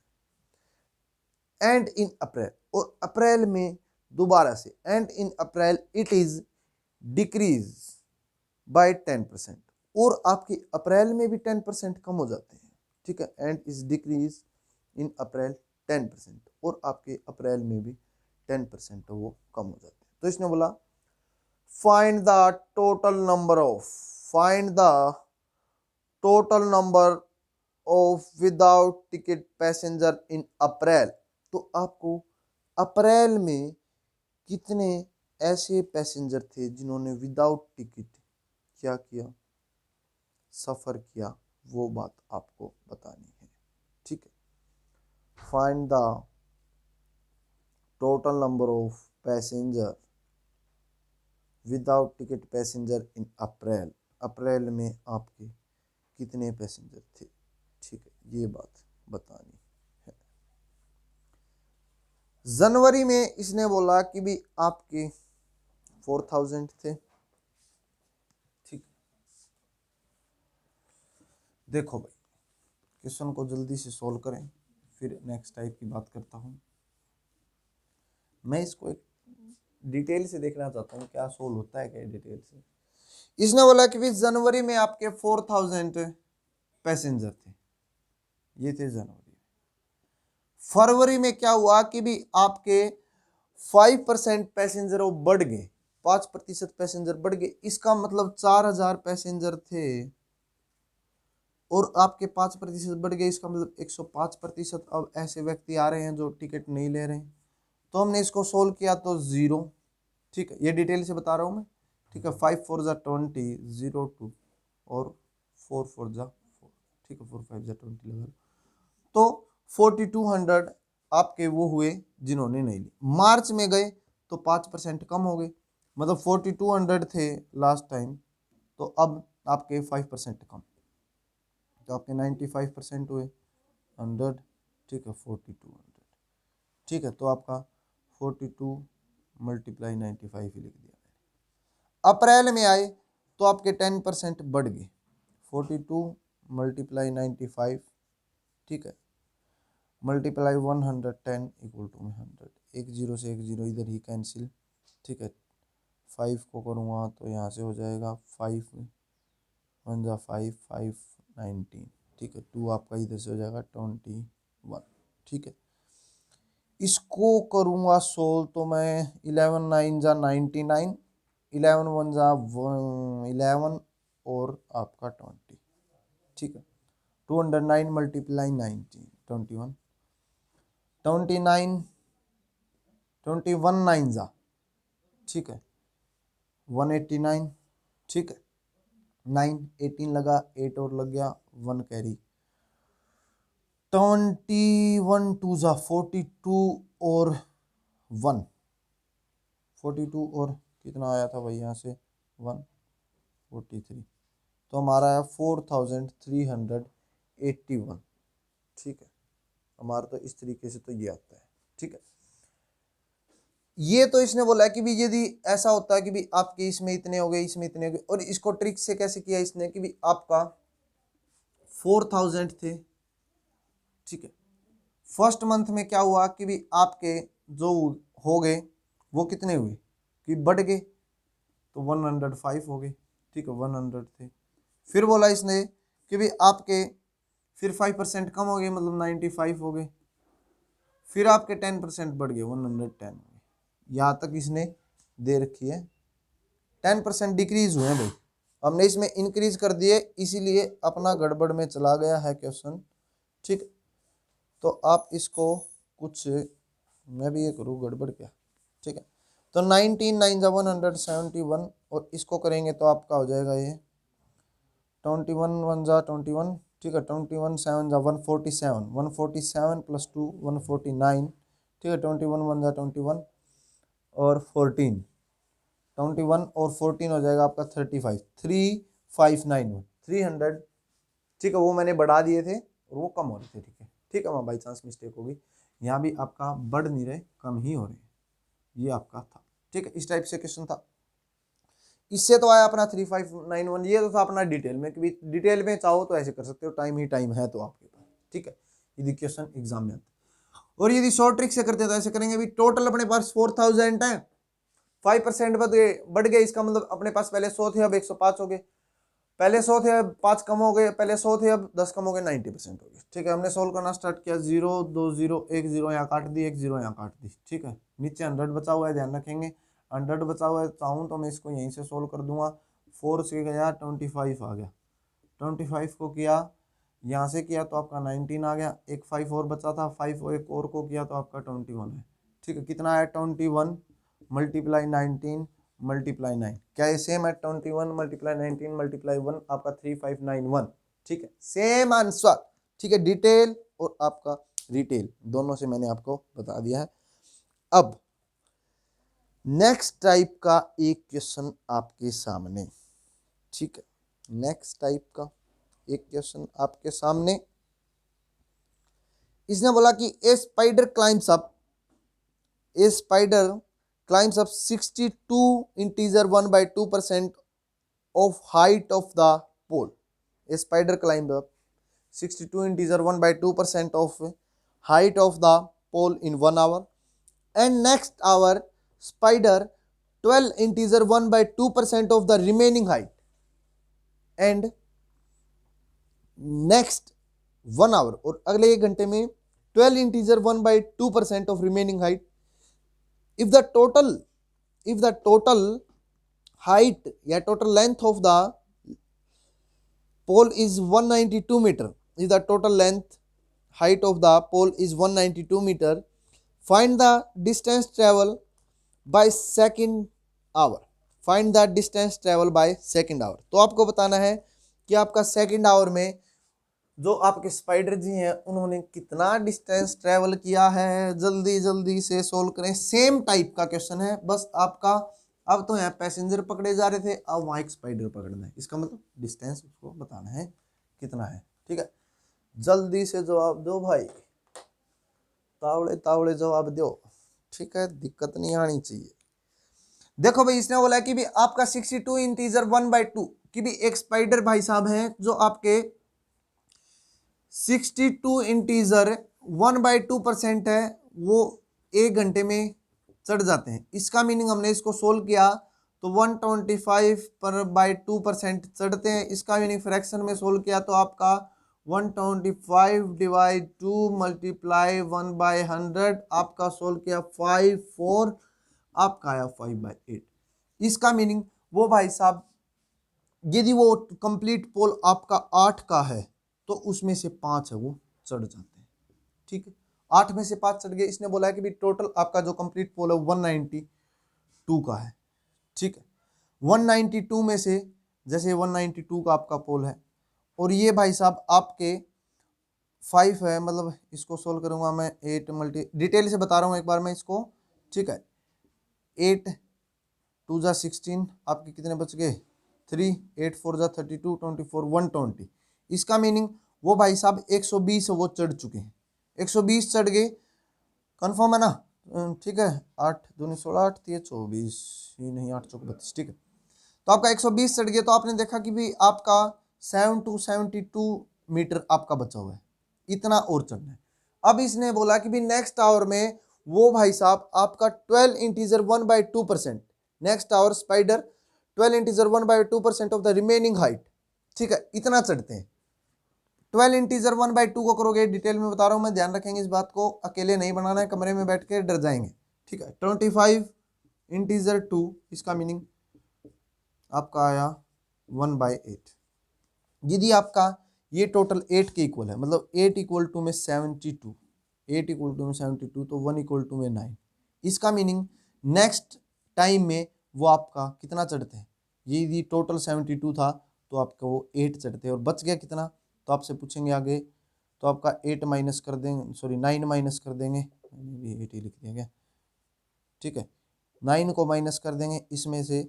एंड इन अप्रैल, और अप्रैल में दोबारा से and in April it is decrease by 10%। और आपके अप्रैल में भी 10% कम हो जाते हैं। ठीक है, एंड इज डिक्रीज इन अप्रैल 10%। और आपके अप्रैल में भी 10% वो कम हो जाते हैं। तो इसने बोला find the total number of without ticket passenger in April. तो आपको अप्रैल में कितने ऐसे पैसेंजर थे जिन्होंने विदाउट टिकट क्या किया, सफर किया, वो बात आपको बतानी है। ठीक है, find the total number of passenger without ticket passenger in April. अप्रैल में आपके कितने पैसेंजर थे। ठीक है, ये बात बतानी है। जनवरी में इसने बोला कि भी आपके 4000 थे। ठीक, देखो भाई क्वेश्चन को जल्दी से सॉल्व करें, फिर नेक्स्ट टाइप की बात करता हूं। मैं इसको एक डिटेल से देखना चाहता हूँ क्या सोल्व होता है क्या डिटेल से। इसने बोला कि जनवरी में आपके 4000 पैसेंजर थे, ये थे जनवरी। फरवरी में क्या हुआ कि भी आपके 5% पैसेंजर वो बढ़ गए, 5% पैसेंजर बढ़ गए। इसका मतलब 4000 पैसेंजर थे और आपके 5% बढ़ गए, इसका मतलब 105% अब ऐसे व्यक्ति आ रहे हैं जो टिकट नहीं ले रहे हैं। तो हमने इसको सोल्व किया तो 0। ठीक है, ये डिटेल से बता रहा हूँ मैं। ठीक है, 5 4 जा 20, 0 2 और 4 4 जा 4। ठीक है, 4 5 जा 20 लगा लो। तो 4200 आपके वो हुए जिन्होंने नहीं ली। मार्च में गए तो 5% कम हो गए, मतलब 4200 थे लास्ट टाइम, तो अब आपके 5% कम, तो आपके 95% हुए 100। ठीक है, 4200। ठीक है, तो आपका 42 मल्टीप्लाई 95 ही लिख दिया। अप्रैल में आए तो आपके 10% बढ़ गए, 42 मल्टीप्लाई 95। ठीक है, मल्टीप्लाई 110 इक्वल टू में 100। एक जीरो से एक जीरो इधर ही कैंसिल। ठीक है, 5 को करूँगा तो यहाँ से हो जाएगा 5 1 जा 5 5 19। ठीक है, 2 आपका इधर से हो जाएगा 21। ठीक है, इसको करूँगा सोल्व तो मैं 11 9 जा 99, 11 1 जा 11 और आपका 20। ठीक है, 209 मल्टीप्लाई 19 21, 29 21 9 जा। ठीक है, 189। ठीक है, 9 18 लगा, 8 और लग गया, 1 कैरी, 21 2 जा 42 और 1 42 और कितना आया था भाई यहाँ से 1 43। तो हमारा है 4381। ठीक है, हमारा तो इस तरीके से तो ये आता है। ठीक है, ये तो इसने बोला कि भी यदि ऐसा होता है कि भी आपके इसमें इतने हो गए, इसमें इतने हो गए, और इसको ट्रिक से कैसे किया इसने कि भी आपका 4000 थे। ठीक है, फर्स्ट मंथ में क्या हुआ कि भी आपके जो हो गए वो कितने हुए कि बढ़ गए, तो 105 हो गए, ठीक है 100 थे। फिर बोला इसने कि भी आपके फिर 5% कम हो गए, मतलब 95 हो गए। फिर आपके 10% बढ़ गए, 110 हो गए। यहाँ तक इसने दे रखी है 10% डिक्रीज हुए हैं भाई, हमने इसमें इंक्रीज कर दिए, इसीलिए अपना गड़बड़ में चला गया है क्वेश्चन, ठीक। तो आप इसको कुछ, मैं भी ये करूँ गड़बड़ क्या, ठीक है। तो 19 9 171 और इसको करेंगे तो आपका हो जाएगा ये 21 1 जा 21, ठीक है 21 7 जा 147, 147 प्लस 2 149, ठीक है 21 1 जा 21 और 14, 21 और 14 हो जाएगा आपका 35, 3591 300, ठीक है। वो मैंने बढ़ा दिए थे और वो कम हो रहे थे, ठीक है वहाँ बाई चांस मिस्टेक होगी। यहाँ भी आपका बढ़ नहीं रहे, कम ही हो रहे, ये आपका था, ठीक है। इस टाइप से क्वेश्चन था। इससे तो आया अपना 3591, ये तो था अपना डिटेल में, कि डिटेल में चाहो तो ऐसे कर सकते हो, टाइम ही टाइम है तो आपके पास, ठीक है। यदि क्वेश्चन एग्जाम में आता और यदि शॉर्ट ट्रिक से करते हैं तो ऐसे करेंगे, अभी टोटल अपने पास 4000 है, 5% बढ़ गए, इसका मतलब अपने पास पहले 100 थे अब 105 हो गए, पहले 100 थे अब 5 कम हो गए, पहले 100 थे अब 10 कम हो गए, 90% हो गए, ठीक है। हमने सोल्व करना स्टार्ट किया, 0 2 0 1 0 यहाँ काट दी, 1 0 यहाँ काट दी, ठीक है। नीचे 100 बचा हुआ है, ध्यान रखेंगे 100 बचा हुआ है, चाहूँ तो मैं इसको यहीं से सोल्व कर दूंगा। 4 से गया 25 आ गया, 25 को किया यहाँ से किया तो आपका 19 आ गया, एक 5 और बचा था, 5 और एक और को किया तो आपका 21 है, ठीक है। कितना है 21 मल्टीप्लाई 19 मल्टीप्लाई 9, क्या ये सेम है 21 मल्टीप्लाई 19 मल्टीप्लाई 1 आपका 3591, ठीक है सेम आंसर, ठीक है। डिटेल और आपका रिटेल दोनों से मैंने आपको बता दिया है। अब नेक्स्ट टाइप का एक क्वेश्चन आपके सामने, ठीक है। नेक्स्ट टाइप का एक क्वेश्चन आपके सामने, इसने बोला कि ए spider climbs up, A spider climbs up 62 integer 1/2% of height of the pole. A spider climbs up 62 integer 1/2% of height of the pole in 1 hour, and next hour spider 12 integer 1/2% of the remaining height, and next 1 hour और अगले 1 घंटे में 12 integer 1/2% of remaining height. If the total height या total length of the pole is 192 meter, if the total length height of the pole is 192 meter, find the distance travel by second hour, find the distance travel by second hour। तो आपको बताना है कि आपका second hour में जो आपके spider जी हैं उन्होंने कितना डिस्टेंस ट्रेवल किया है। जल्दी जल्दी से सोल्व करें, सेम टाइप का क्वेश्चन है, बस आपका अब तो यहाँ पैसेंजर पकड़े जा रहे थे, अब वहाँ एक स्पाइडर पकड़ना है, इसका मतलब डिस्टेंस उसको बताना है कितना है, ठीक है। जल्दी से जवाब दो भाई, तावड़े तावड़े जवाब दो, ठीक है, दिक्कत नहीं आनी चाहिए। देखो भाई इसने बोला कि भी आपका 62 इंटीजर 1/2 कि भी एक स्पाइडर भाई साहब हैं जो आपके 62 इंटीजर 1/2% है, वो 1 घंटे में चढ़ जाते हैं। इसका मीनिंग हमने इसको सोल्व किया तो 125 पर बाई 2% चढ़ते हैं, इसका मीनिंग फ्रैक्शन में सोल्व किया तो आपका 125 डिवाइड 2 मल्टीप्लाई 1/100 आपका सोल्व किया 5 4 आपका आया 5/8। इसका मीनिंग वो भाई साहब यदि वो कंप्लीट पोल आपका 8 का है तो उसमें से 5 है वो चढ़ जाते हैं, ठीक है। 8 में से 5 चढ़ गए। इसने बोला है कि भी टोटल आपका जो कंप्लीट पोल है 192 का है, ठीक है। 192 में से जैसे 192 का आपका पोल है और ये भाई साहब आपके 5 है, मतलब इसको सोल्व करूंगा मैं 8 मल्टी डिटेल से बता रहा हूँ एक बार मैं इसको, ठीक है। 8 2 जा 16 आपके कितने बच गए 3, 8 4 जा 32 24 120। इसका मीनिंग वो भाई साहब 120 वो चढ़ चुके हैं, 120 चढ़ गए, कंफर्म है ना, ठीक है। 8 दूनी 16 8 3 24 ही नहीं 8 चौक 32, ठीक है। तो आपका 120 चढ़ गया तो आपने देखा कि भी आपका 7 to 72 मीटर आपका बचा हुआ है, इतना और चढ़ना है। अब इसने बोला कि भी नेक्स्ट आवर में वो भाई साहब आपका 12 integer 1/2%, next hour spider 12 integer 1/2% of the remaining height, ठीक है, इतना चढ़ते हैं। 12 इंटीजर 1/2 को करोगे, डिटेल में बता रहा हूं मैं, ध्यान रखेंगे इस बात को, अकेले नहीं बनाना है, कमरे में बैठ के डर जाएंगे, ठीक है। 25 इंटीजर 2, इसका मीनिंग आपका आया 1/8। यदि आपका ये टोटल 8 के इक्वल है, मतलब 8 इक्वल टू में 72, 8 इक्वल टू में 72, तो 1 इक्वल टू में 9। इसका मीनिंग नेक्स्ट टाइम में वो आपका कितना चढ़ते हैं, यदि टोटल 72 था तो आपका वो 8 चढ़ते हैं, और बच गया कितना, तो आपसे पूछेंगे आगे, तो आपका 8 माइनस कर देंगे, सॉरी 9 माइनस कर देंगे, 8 ही लिख दिया गया, ठीक है, 9 को माइनस कर देंगे इसमें से,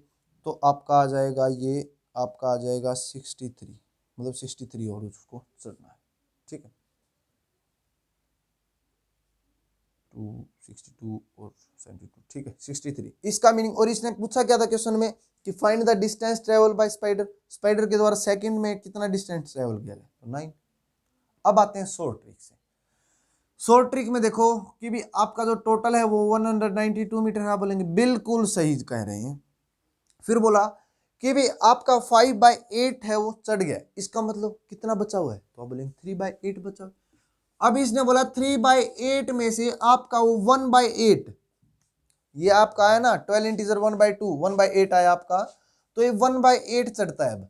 तो आपका आ जाएगा ये, आपका आ जाएगा 63, मतलब 63 और उसको चढ़ना है, ठीक है, 262 और 72, ठीक है, 63 इसका मीनिंग। और इसने पूछा क्या था क्वेश्चन में कि find the distance travel by spider, spider के द्वारा सेकंड में कितना डिस्टेंस ट्रेवल किया गया, तो 9। अब आते हैं शॉर्ट ट्रिक से। शॉर्ट ट्रिक में देखो कि भी आपका जो टोटल है वो 192 मीटर है, बोलेंगे बिल्कुल सही कह रहे हैं। फिर बोला कि भी आपका 5/8 है वो चढ़ गया, इसका मतलब कितना बचा हुआ है, तो आप बोलेंगे 3/8 बचा हुआ। अब इसने बोला 3/8 में से आपका वो 1/8, ये आपका है ना 12 इंटीजर 1/2, 1/8 आया आपका, तो ये 1/8 चढ़ता है। अब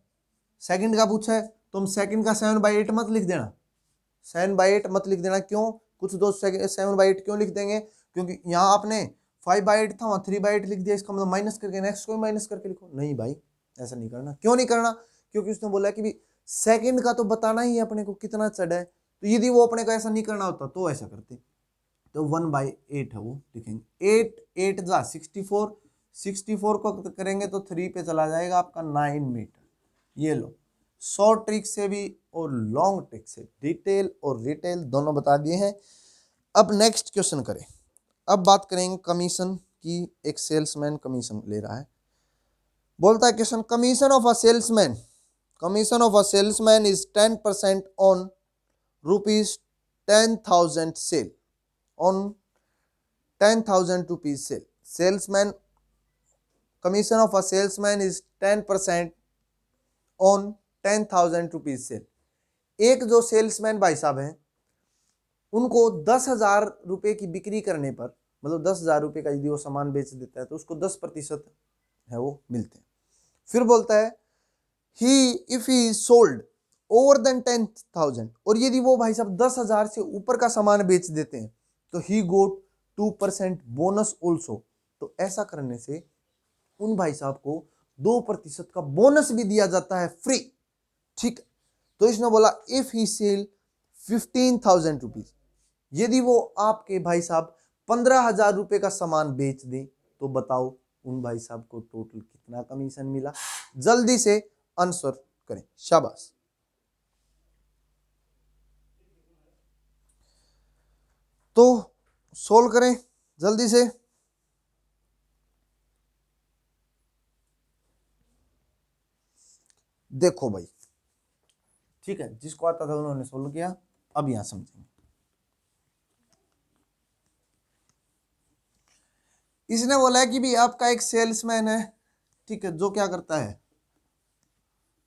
सेकंड का पूछा है तो हम सेकंड का 7/8 मत लिख देना, 7/8 मत लिख देना, क्यों, कुछ दोस्त 7/8 क्यों लिख देंगे, क्योंकि यहाँ आपने 5/8 था वहाँ 3/8 लिख दिया, इसका मतलब माइनस करके नेक्स्ट को माइनस करके लिखो, नहीं भाई ऐसा नहीं करना। क्यों नहीं करना, क्योंकि उसने बोला कि भी सेकंड का तो बताना ही है अपने को कितना चढ़ा है, तो यदि वो अपने को ऐसा नहीं करना होता तो ऐसा करते, तो 1/8 है वो लिखेंगे। 8 जा 64, 64 को करेंगे तो 3 पे चला जाएगा आपका 9 मीटर। ये लो, शॉर्ट ट्रिक से भी और लॉन्ग ट्रिक से डिटेल और रिटेल दोनों बता दिए हैं। अब नेक्स्ट क्वेश्चन करें, अब बात करेंगे कमीशन की। एक सेल्समैन कमीशन ले रहा है, बोलता है question, commission of a salesman, commission of a salesman is 10% on ₹10,000 sale, on 10,000 rupees sale. Salesman, commission of a salesman is 10% on 10,000 rupees sale. एक जो सेल्समैन भाई साहब हैं उनको 10,000 रुपए की बिक्री करने पर, मतलब 10,000 रुपए का यदि वो सामान बेच देता है तो उसको 10% है वो मिलते हैं। फिर बोलता है he if he sold over then 10,000, और यदि वो भाई साहब 10,000 से ऊपर का सामान बेच देते हैं तो ही गोट 2% बोनस ऑल्सो, तो ऐसा करने से उन भाई साहब को 2% का बोनस भी दिया जाता है फ्री, ठीक। तो इसने बोला इफ ही सेल 15,000 रुपीज, यदि वो आपके भाई साहब 15,000 रुपए का सामान बेच दे तो बताओ उन भाई साहब को टोटल कितना कमीशन मिला। जल्दी से आंसर करें, शाबाश। तो सोल्व करें जल्दी से। देखो भाई, ठीक है, जिसको आता था उन्होंने सोल्व किया, अब यहां समझेंगे। इसने बोला है कि भी आपका एक सेल्समैन है, ठीक है, जो क्या करता है,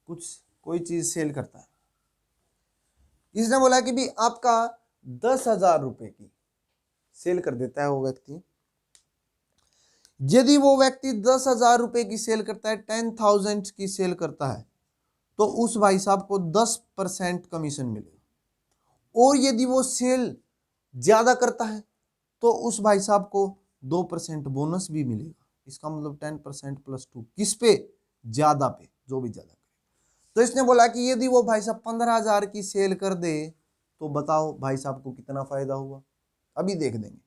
कुछ कोई चीज सेल करता है। इसने बोला कि भी आपका 10,000 रुपए की सेल कर देता है वो व्यक्ति। यदि वो व्यक्ति 10,000 रुपए की सेल करता है, 10,000 की सेल करता है, तो उस भाई साहब को 10% कमीशन मिलेगा। और यदि वो सेल ज्यादा करता है तो उस भाई साहब को 2% बोनस भी मिलेगा। इसका मतलब 10% + 2 किस पे, ज्यादा पे, जो भी ज्यादा करे। तो इसने बोला कि यदि वो भाई साहब 15,000 की सेल कर दे तो बताओ भाई साहब को कितना फायदा हुआ, अभी देख देंगे।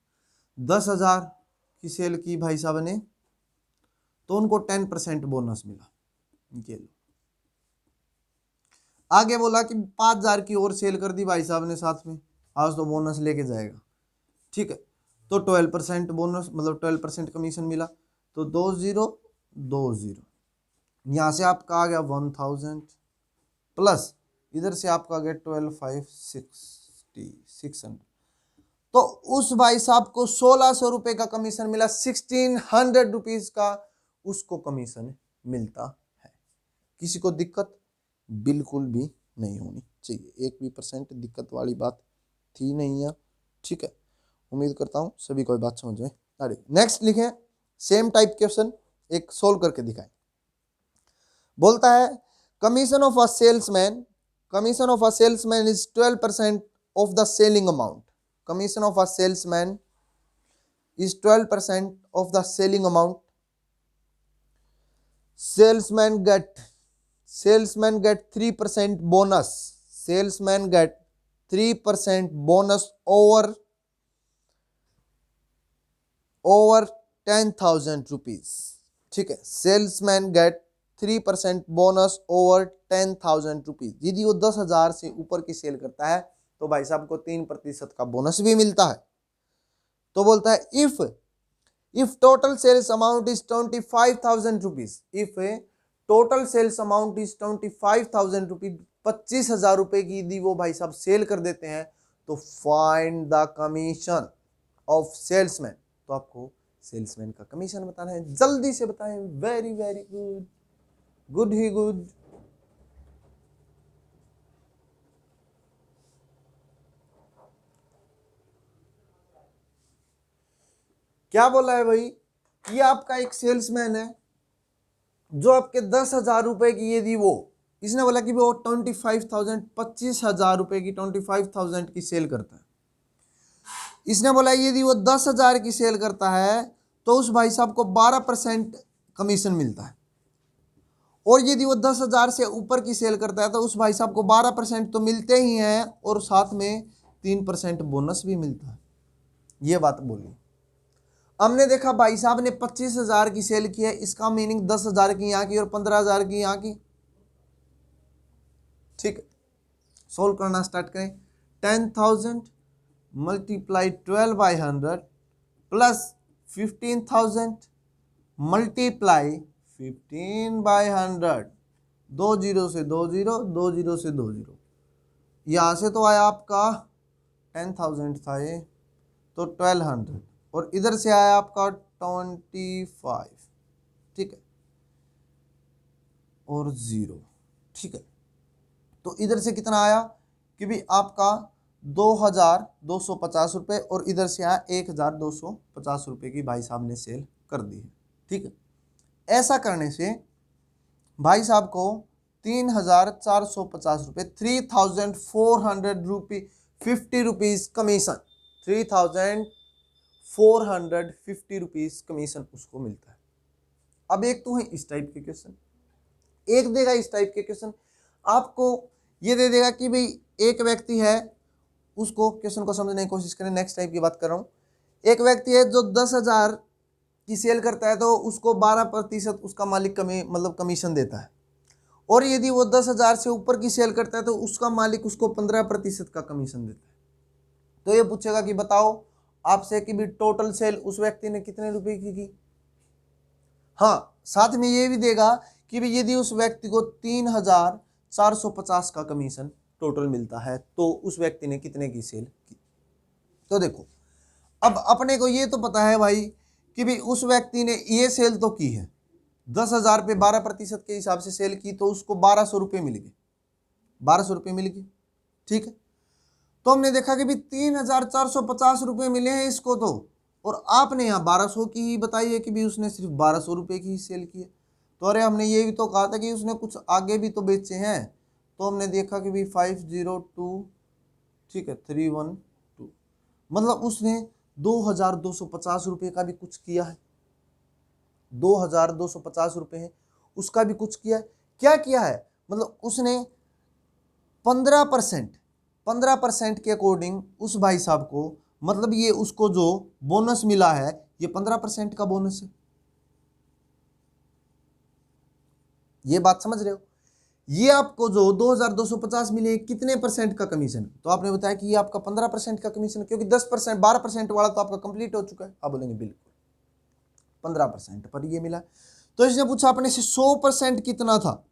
10,000 की सेल की भाई साहब ने तो उनको 10% बोनस मिला, ये लो। आगे बोला कि 5,000 की और सेल कर दी भाई साहब ने साथ में, आज तो बोनस लेके जाएगा, ठीक है, तो 12% बोनस, मतलब 12% कमीशन मिला, तो 2020, यहाँ से आपका आ गया 1,000 प्लस इधर से आपका आ गया 12,560, 600, तो उस भाई साहब को 1600 रुपए का कमीशन मिला, 1600 रुपीज का उसको कमीशन मिलता है। किसी को दिक्कत बिल्कुल भी नहीं होनी चाहिए, 1% दिक्कत वाली बात थी नहीं है। ठीक है, उम्मीद करता हूं सभी को बात समझ में आ रही। नेक्स्ट लिखें, सेम टाइप क्वेश्चन एक सोल्व करके दिखाएं। बोलता है commission of a salesman, commission of a salesman is 12% of the selling amount. Commission of a salesman is 12% of the selling amount. Salesman get 3% bonus. Salesman get 3% bonus over 10,000 rupees. ठीक है, salesman get 3% bonus over 10,000 rupees. यदि वो 10,000 से ऊपर की cell करता है तो भाई साहब को 3% का बोनस भी मिलता है। तो बोलता है if total sales amount is 25,000 rupees, if total sales amount is 25,000 rupees, 25,000 रुपए की यदि वो भाई साहब सेल कर देते हैं तो find the commission of salesman. तो आपको सेल्समैन का कमीशन बताना है, जल्दी से बताएं। वेरी वेरी गुड, गुड ही गुड। क्या बोला है भाई, ये आपका एक सेल्समैन है जो आपके 10,000 रुपए की यदि वो, इसने बोला कि वो 25,000 25,000 रुपए की 25,000 की सेल करता है। इसने बोला यदि वो 10,000 की सेल करता है तो उस भाई साहब को 12% कमीशन मिलता है, और यदि वो 10,000 से ऊपर की सेल करता है तो उस भाई साहब को 12% तो मिलते ही हैं और साथ में 3% बोनस भी मिलता है। ये बात बोली। हमने देखा भाई साहब ने 25,000 की सेल की है, इसका मीनिंग 10,000 की यहाँ की और 15,000 की यहाँ की। ठीक है, सोल्व करना स्टार्ट करें। 10,000 मल्टीप्लाई 12/100 प्लस 15,000 मल्टीप्लाई 15/100, 2 जीरो से 2 जीरो, 2 जीरो से 2 जीरो। यहाँ से तो आया आपका 10,000 था ये, तो 1200, और इधर से आया आपका 25। ठीक है, और 0। ठीक है, तो इधर से कितना आया कि भी आपका 2,250 रुपये, और इधर से आया 1,250 रुपये की भाई साहब ने सेल कर दी है। ठीक है, ऐसा करने से भाई साहब को 3,450 रुपये, 3,450 रुपीज कमीशन, 3,450 रुपीज कमीशन उसको मिलता है। अब एक तो है इस टाइप के क्वेश्चन, एक देगा इस टाइप के क्वेश्चन, आपको ये दे देगा कि भाई एक व्यक्ति है, उसको क्वेश्चन को समझने की कोशिश करें। नेक्स्ट टाइप की बात कर रहा हूँ। एक व्यक्ति है जो 10,000 की सेल करता है तो उसको 12% उसका मालिक मतलब कमीशन देता है, और यदि वो 10,000 से ऊपर की सेल करता है तो उसका मालिक उसको 15% का कमीशन देता है। तो ये पूछेगा कि बताओ आपसे कि भी टोटल सेल उस व्यक्ति ने कितने रुपए की। हाँ, साथ में ये भी देगा कि भी यदि उस व्यक्ति को 3,450 का कमीशन टोटल मिलता है तो उस व्यक्ति ने कितने की सेल की। तो देखो, अब अपने को ये तो पता है भाई कि भी उस व्यक्ति ने ये सेल तो की है, 10,000 पे 12% के हिसाब से सेल की, तो उसको 1,200 रुपये मिल गए, 1,200 रुपये मिल गए। ठीक है, तो हमने देखा कि भी 3,450 रुपये मिले हैं इसको, तो और आपने यहाँ 1,200 की ही बताई है कि भी उसने सिर्फ 1,200 रुपये की ही सेल की है। तो अरे हमने ये भी तो कहा था कि उसने कुछ आगे भी तो बेचे हैं, तो हमने देखा कि भी 502, ठीक है, 312, मतलब उसने 2,250 रुपये का भी कुछ किया है, 2,250 रुपये है उसका भी कुछ किया है। क्या किया है, मतलब उसने 15% के अकॉर्डिंग उस भाई साहब को, मतलब ये उसको जो बोनस मिला है ये 15% का बोनस है। ये बात समझ रहे हो। ये आपको जो 2,250 मिले कितने परसेंट का कमीशन, तो आपने बताया कि ये आपका 15% का कमीशन, क्योंकि 10% 12% वाला तो आपका कंप्लीट हो चुका है। आप बोलेंगे बिल्कुल 15% पर ये मिला। तो इसने पूछा अपने से 100% कितना था,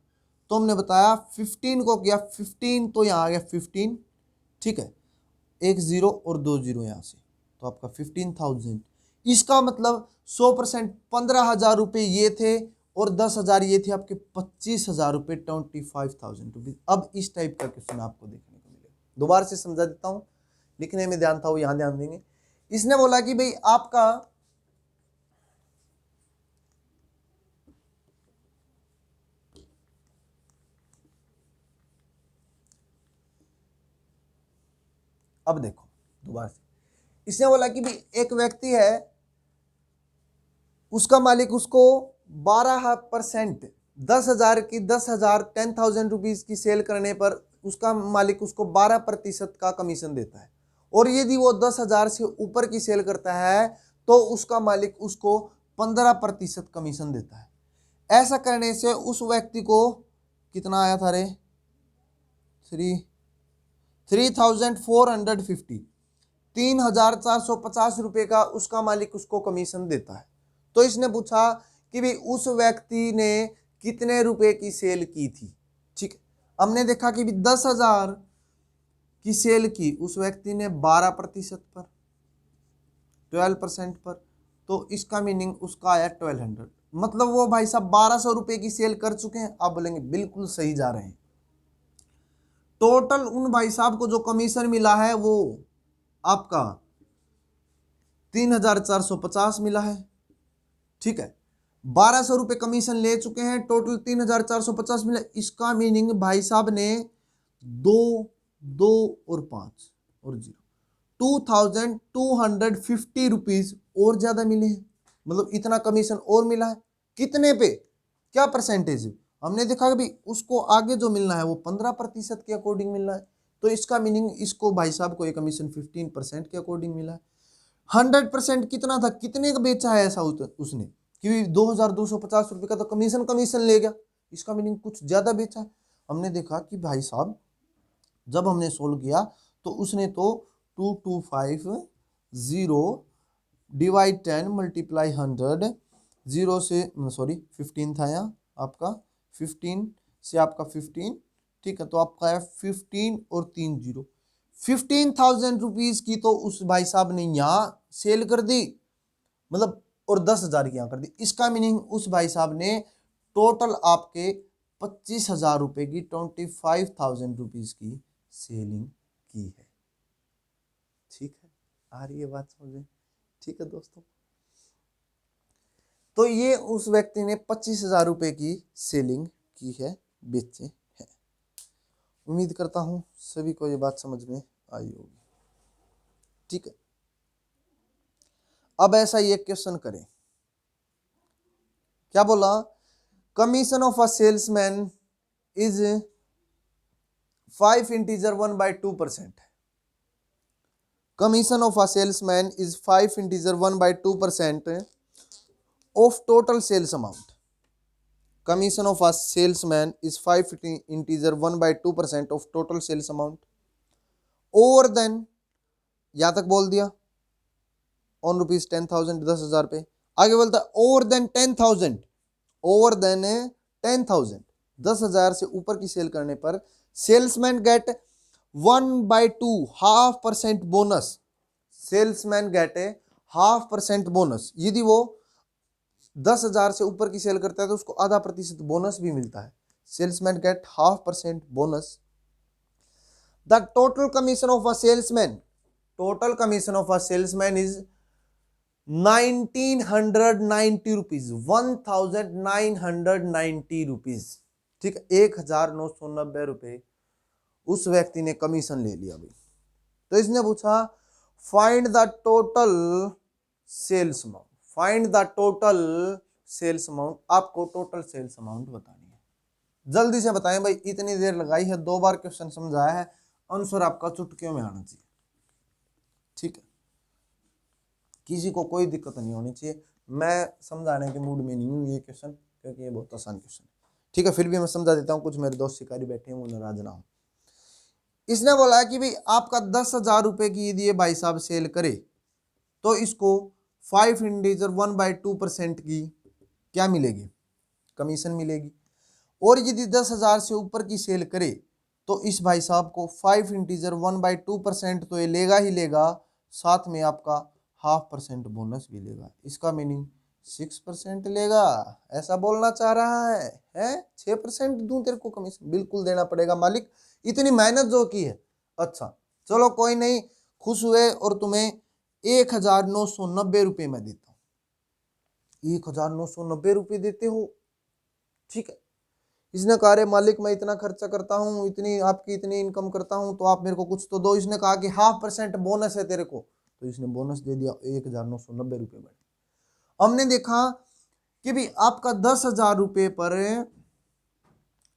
तो हमने बताया 15 को किया 15, तो यहाँ आ गया 15। ठीक है, 1 0 और 2 0 यहाँ से, तो आपका 15,000। इसका मतलब 100% 15,000 रुपये ये थे और 10,000 ये थे, आपके 25,000 रुपये, 25,000 रुपीज। अब इस टाइप का क्वेश्चन आपको देखने को मिलेगा। दोबारा से समझा देता हूँ, लिखने में ध्यान था वो यहाँ ध्यान देंगे। इसने बोला कि भाई आपका अब देखो दोबारा से, इसने बोला कि भाई एक व्यक्ति है, उसका मालिक उसको 12% 10,000 की 10,000 रुपीज की सेल करने पर उसका मालिक उसको 12% का कमीशन देता है। और यदि वो 10,000 से ऊपर की सेल करता है तो उसका मालिक उसको 15% कमीशन देता है। ऐसा करने से उस व्यक्ति को कितना आया था रे? 3,450 3,450 रुपये का उसका मालिक उसको कमीशन देता है। तो इसने पूछा कि भाई उस व्यक्ति ने कितने रुपए की सेल की थी। ठीक, हमने देखा कि 10,000 की सेल की उस व्यक्ति ने 12% पर, 12% पर, तो इसका मीनिंग उसका आया 1200। मतलब वो भाई साहब 1,200 रुपए की सेल कर चुके हैं। आप बोलेंगे बिल्कुल सही जा रहे हैं। टोटल उन भाई साहब को जो कमीशन मिला है वो आपका 3,450 मिला है। ठीक है, 1,200 रुपए कमीशन ले चुके हैं, टोटल 3,450 मिला। इसका मीनिंग भाई साहब ने 2 और 5 और 0 2,250 रुपीज और ज्यादा मिले हैं। मतलब इतना कमीशन और मिला है। कितने पे, क्या परसेंटेज? हमने देखा कि भाई उसको आगे जो मिलना है वो 15% के अकॉर्डिंग मिलना है। तो इसका मीनिंग इसको भाई साहब को ये कमीशन 15% के अकॉर्डिंग मिला है। 100% कितना था, कितने का बेचा है ऐसा उसने कि 2,250 रुपये का तो कमीशन ले गया। इसका मीनिंग कुछ ज्यादा बेचा है। हमने देखा कि भाई साहब जब हमने सोल्व किया तो उसने तो 2,250 डिवाइड 10 मल्टीप्लाई 100, 0 से 15 था यहाँ आपका, 15 से आपका 15, ठीक है, तो आपका है 15 और 3 0, 15,000 रुपीज की तो उस भाई साहब ने यहाँ सेल कर दी, मतलब, और 10,000 की यहाँ कर दी। इसका मीनिंग उस भाई साहब ने टोटल आपके 25,000 रुपए की 25,000 रुपीज की सेलिंग की है। ठीक है, आ रही है बात समझे? ठीक है दोस्तों, तो ये उस व्यक्ति ने 25,000 रुपए की सेलिंग की है, बेचे हैं। उम्मीद करता हूं सभी को ये बात समझ में आई होगी। ठीक है, अब ऐसा ही एक क्वेश्चन करें। क्या बोला? Commission of a salesman is 5 integer 1/2%. Commission of a salesman is 5 integer 1/2% of total sales amount. Commission of a salesman is 5 integer 1/2% of total sales amount. Over than, यहां तक बोल दिया, ऑन रुपीज 10,000, 10,000 पे। आगे बोलता है ओवर देन 10,000, ओवर देन 10,000, 10,000 से ऊपर की सेल करने पर salesman get 1/2 0.5% bonus. Salesman get 0.5% bonus. यदि वो 10,000 से ऊपर की सेल करता है तो उसको 0.5% बोनस भी मिलता है। Salesman get 0.5% bonus. The total commission of a salesman, total commission of a salesman is 1,990 rupees, 1,990 rupees. ठीक है, 1,990 रुपए उस व्यक्ति ने कमीशन ले लिया भाई। तो इसने पूछा find the total sales amount, find the total sales amount. आपको टोटल सेल्स अमाउंट बतानी है, जल्दी से बताएं भाई। इतनी देर लगाई है, 2 बार क्वेश्चन समझाया है, आंसर आपका चुटकियों में आना चाहिए। ठीक है, किसी को कोई दिक्कत नहीं होनी चाहिए। मैं समझाने के मूड में नहीं हूँ ये क्वेश्चन, क्योंकि ये बहुत आसान क्वेश्चन है। ठीक है, फिर भी मैं समझा देता हूँ, कुछ मेरे दोस्त शिकारी बैठे हैं, वो नाराज ना हो। इसने बोला कि भाई आपका 10,000 रुपए की यदि ये भाई साहब सेल करे तो इसको 5 इंटीजर 1/2% की क्या मिलेगी, कमीशन मिलेगी। और यदि 10,000 से ऊपर की सेल करे तो इस भाई साहब को 5 इंटीजर 1/2% तो ये लेगा ही लेगा, साथ में आपका 0.5% बोनस भी लेगा। इसका मीनिंग 6% लेगा, ऐसा बोलना चाह रहा है 6% दूं तेरे को कमीशन? बिल्कुल देना पड़ेगा मालिक, इतनी मेहनत जो की है। अच्छा चलो कोई नहीं, खुश हुए और तुम्हें 1990 रुपये में देता हूँ। 1990 रुपये देते हो, ठीक है। इसने कहा रे मालिक मैं इतना खर्चा करता हूँ, इतनी आपकी इतनी इनकम करता हूँ, तो आप मेरे को कुछ तो दो। इसने कहा कि 0.5% बोनस है तेरे को, तो इसने बोनस दे दिया 1990 रुपये में। हमने देखा कि भी आपका 10,000 रुपये पर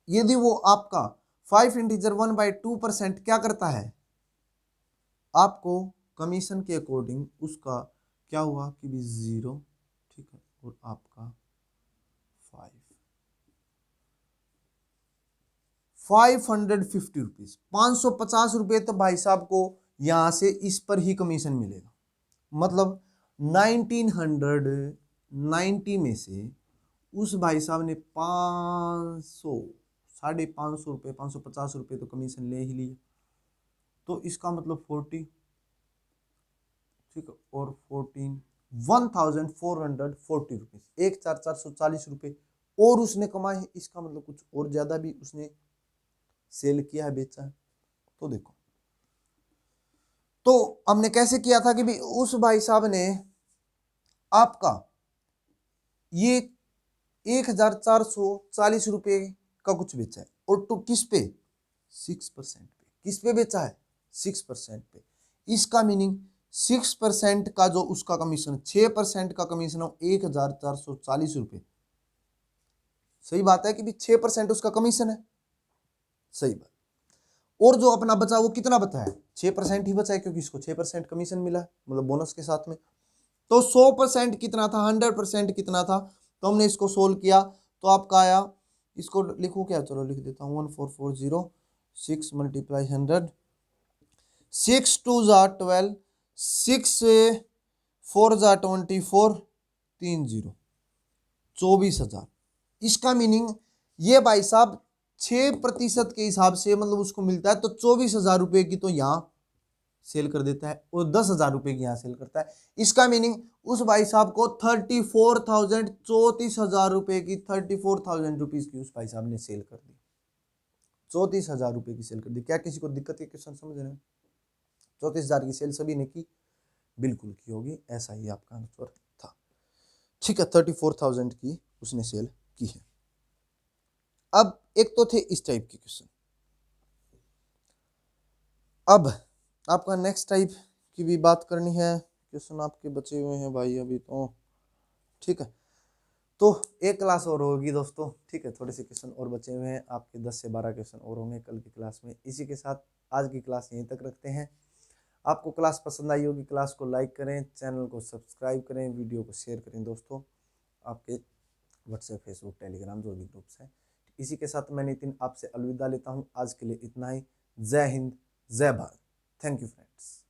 यदि वो आपका 5 इंटीजर 1/2% क्या करता है, आपको कमीशन के अकॉर्डिंग उसका क्या हुआ कि भी 0, ठीक है, और आपका 550 रुपीज, 550 रुपये तो भाई साहब को यहां से इस पर ही कमीशन मिलेगा। मतलब 1990 में से उस भाई साहब ने 550 रुपये, 550 रुपये तो कमीशन ले ही लिए। तो इसका मतलब 40, ठीक है, और 14 1440 रुपीज, 1,440 रुपये और उसने कमाए हैं। इसका मतलब कुछ और ज्यादा भी उसने सेल किया है, बेचा है। तो देखो, तो हमने कैसे किया था कि भी उस भाई साहब ने आपका ये 1,440 रुपये का कुछ बेचा है, और तो किस पे? 6% पे। किस पे बेचा है? 6% पे। इसका मीनिंग 6% का जो उसका कमीशन, 6% का कमीशन हो 1,440 रुपये। सही बात है कि भी 6% उसका कमीशन है, सही बात। और जो अपना बचा वो कितना बचा है? 6% ही बचा है, क्योंकि इसको 6% कमीशन मिला है, मतलब बोनस के साथ में। तो 100% कितना था, 100% कितना था? तो हमने इसको सोल्व किया तो आपका आया, इसको लिखो क्या, चलो लिख देता हूँ 1440, 6 × 100, 6 2 12, 6 4 24, 3 0, 24,000। इसका मीनिंग ये भाई साहब 6% के हिसाब से मतलब उसको मिलता है, तो 24,000 रुपये की तो यहाँ सेल कर देता है और 10,000 रुपये की यहाँ सेल करता है। इसका मीनिंग उस भाई साहब को 34,000, 34,000 रुपये की, 34,000 रुपीज की उस भाई साहब ने सेल कर दी। 34,000 रुपये की सेल कर दी। क्या किसी को दिक्कत है क्वेश्चन समझ रहे हैं? 34,000 की सेल सभी ने की, बिल्कुल की होगी, ऐसा ही आपका आंसर था, ठीक है। 34,000 की उसने सेल की है। अब एक तो थे इस टाइप के क्वेश्चन, अब आपका नेक्स्ट टाइप की भी बात करनी है। क्वेश्चन आपके बचे हुए हैं भाई अभी तो, ठीक है। तो एक क्लास और होगी दोस्तों, ठीक है, थोड़े से क्वेश्चन और बचे हुए हैं, आपके 10 से 12 क्वेश्चन और होंगे कल की क्लास में। इसी के साथ आज की क्लास यहीं तक रखते हैं। आपको क्लास पसंद आई होगी, क्लास को लाइक करें, चैनल को सब्सक्राइब करें, वीडियो को शेयर करें दोस्तों, आपके व्हाट्सएप, फेसबुक, टेलीग्राम जो भी ग्रुप्स हैं। इसी के साथ मैं नितिन आपसे अलविदा लेता हूँ, आज के लिए इतना ही। जय हिंद, जय भारत, थैंक यू फ्रेंड्स।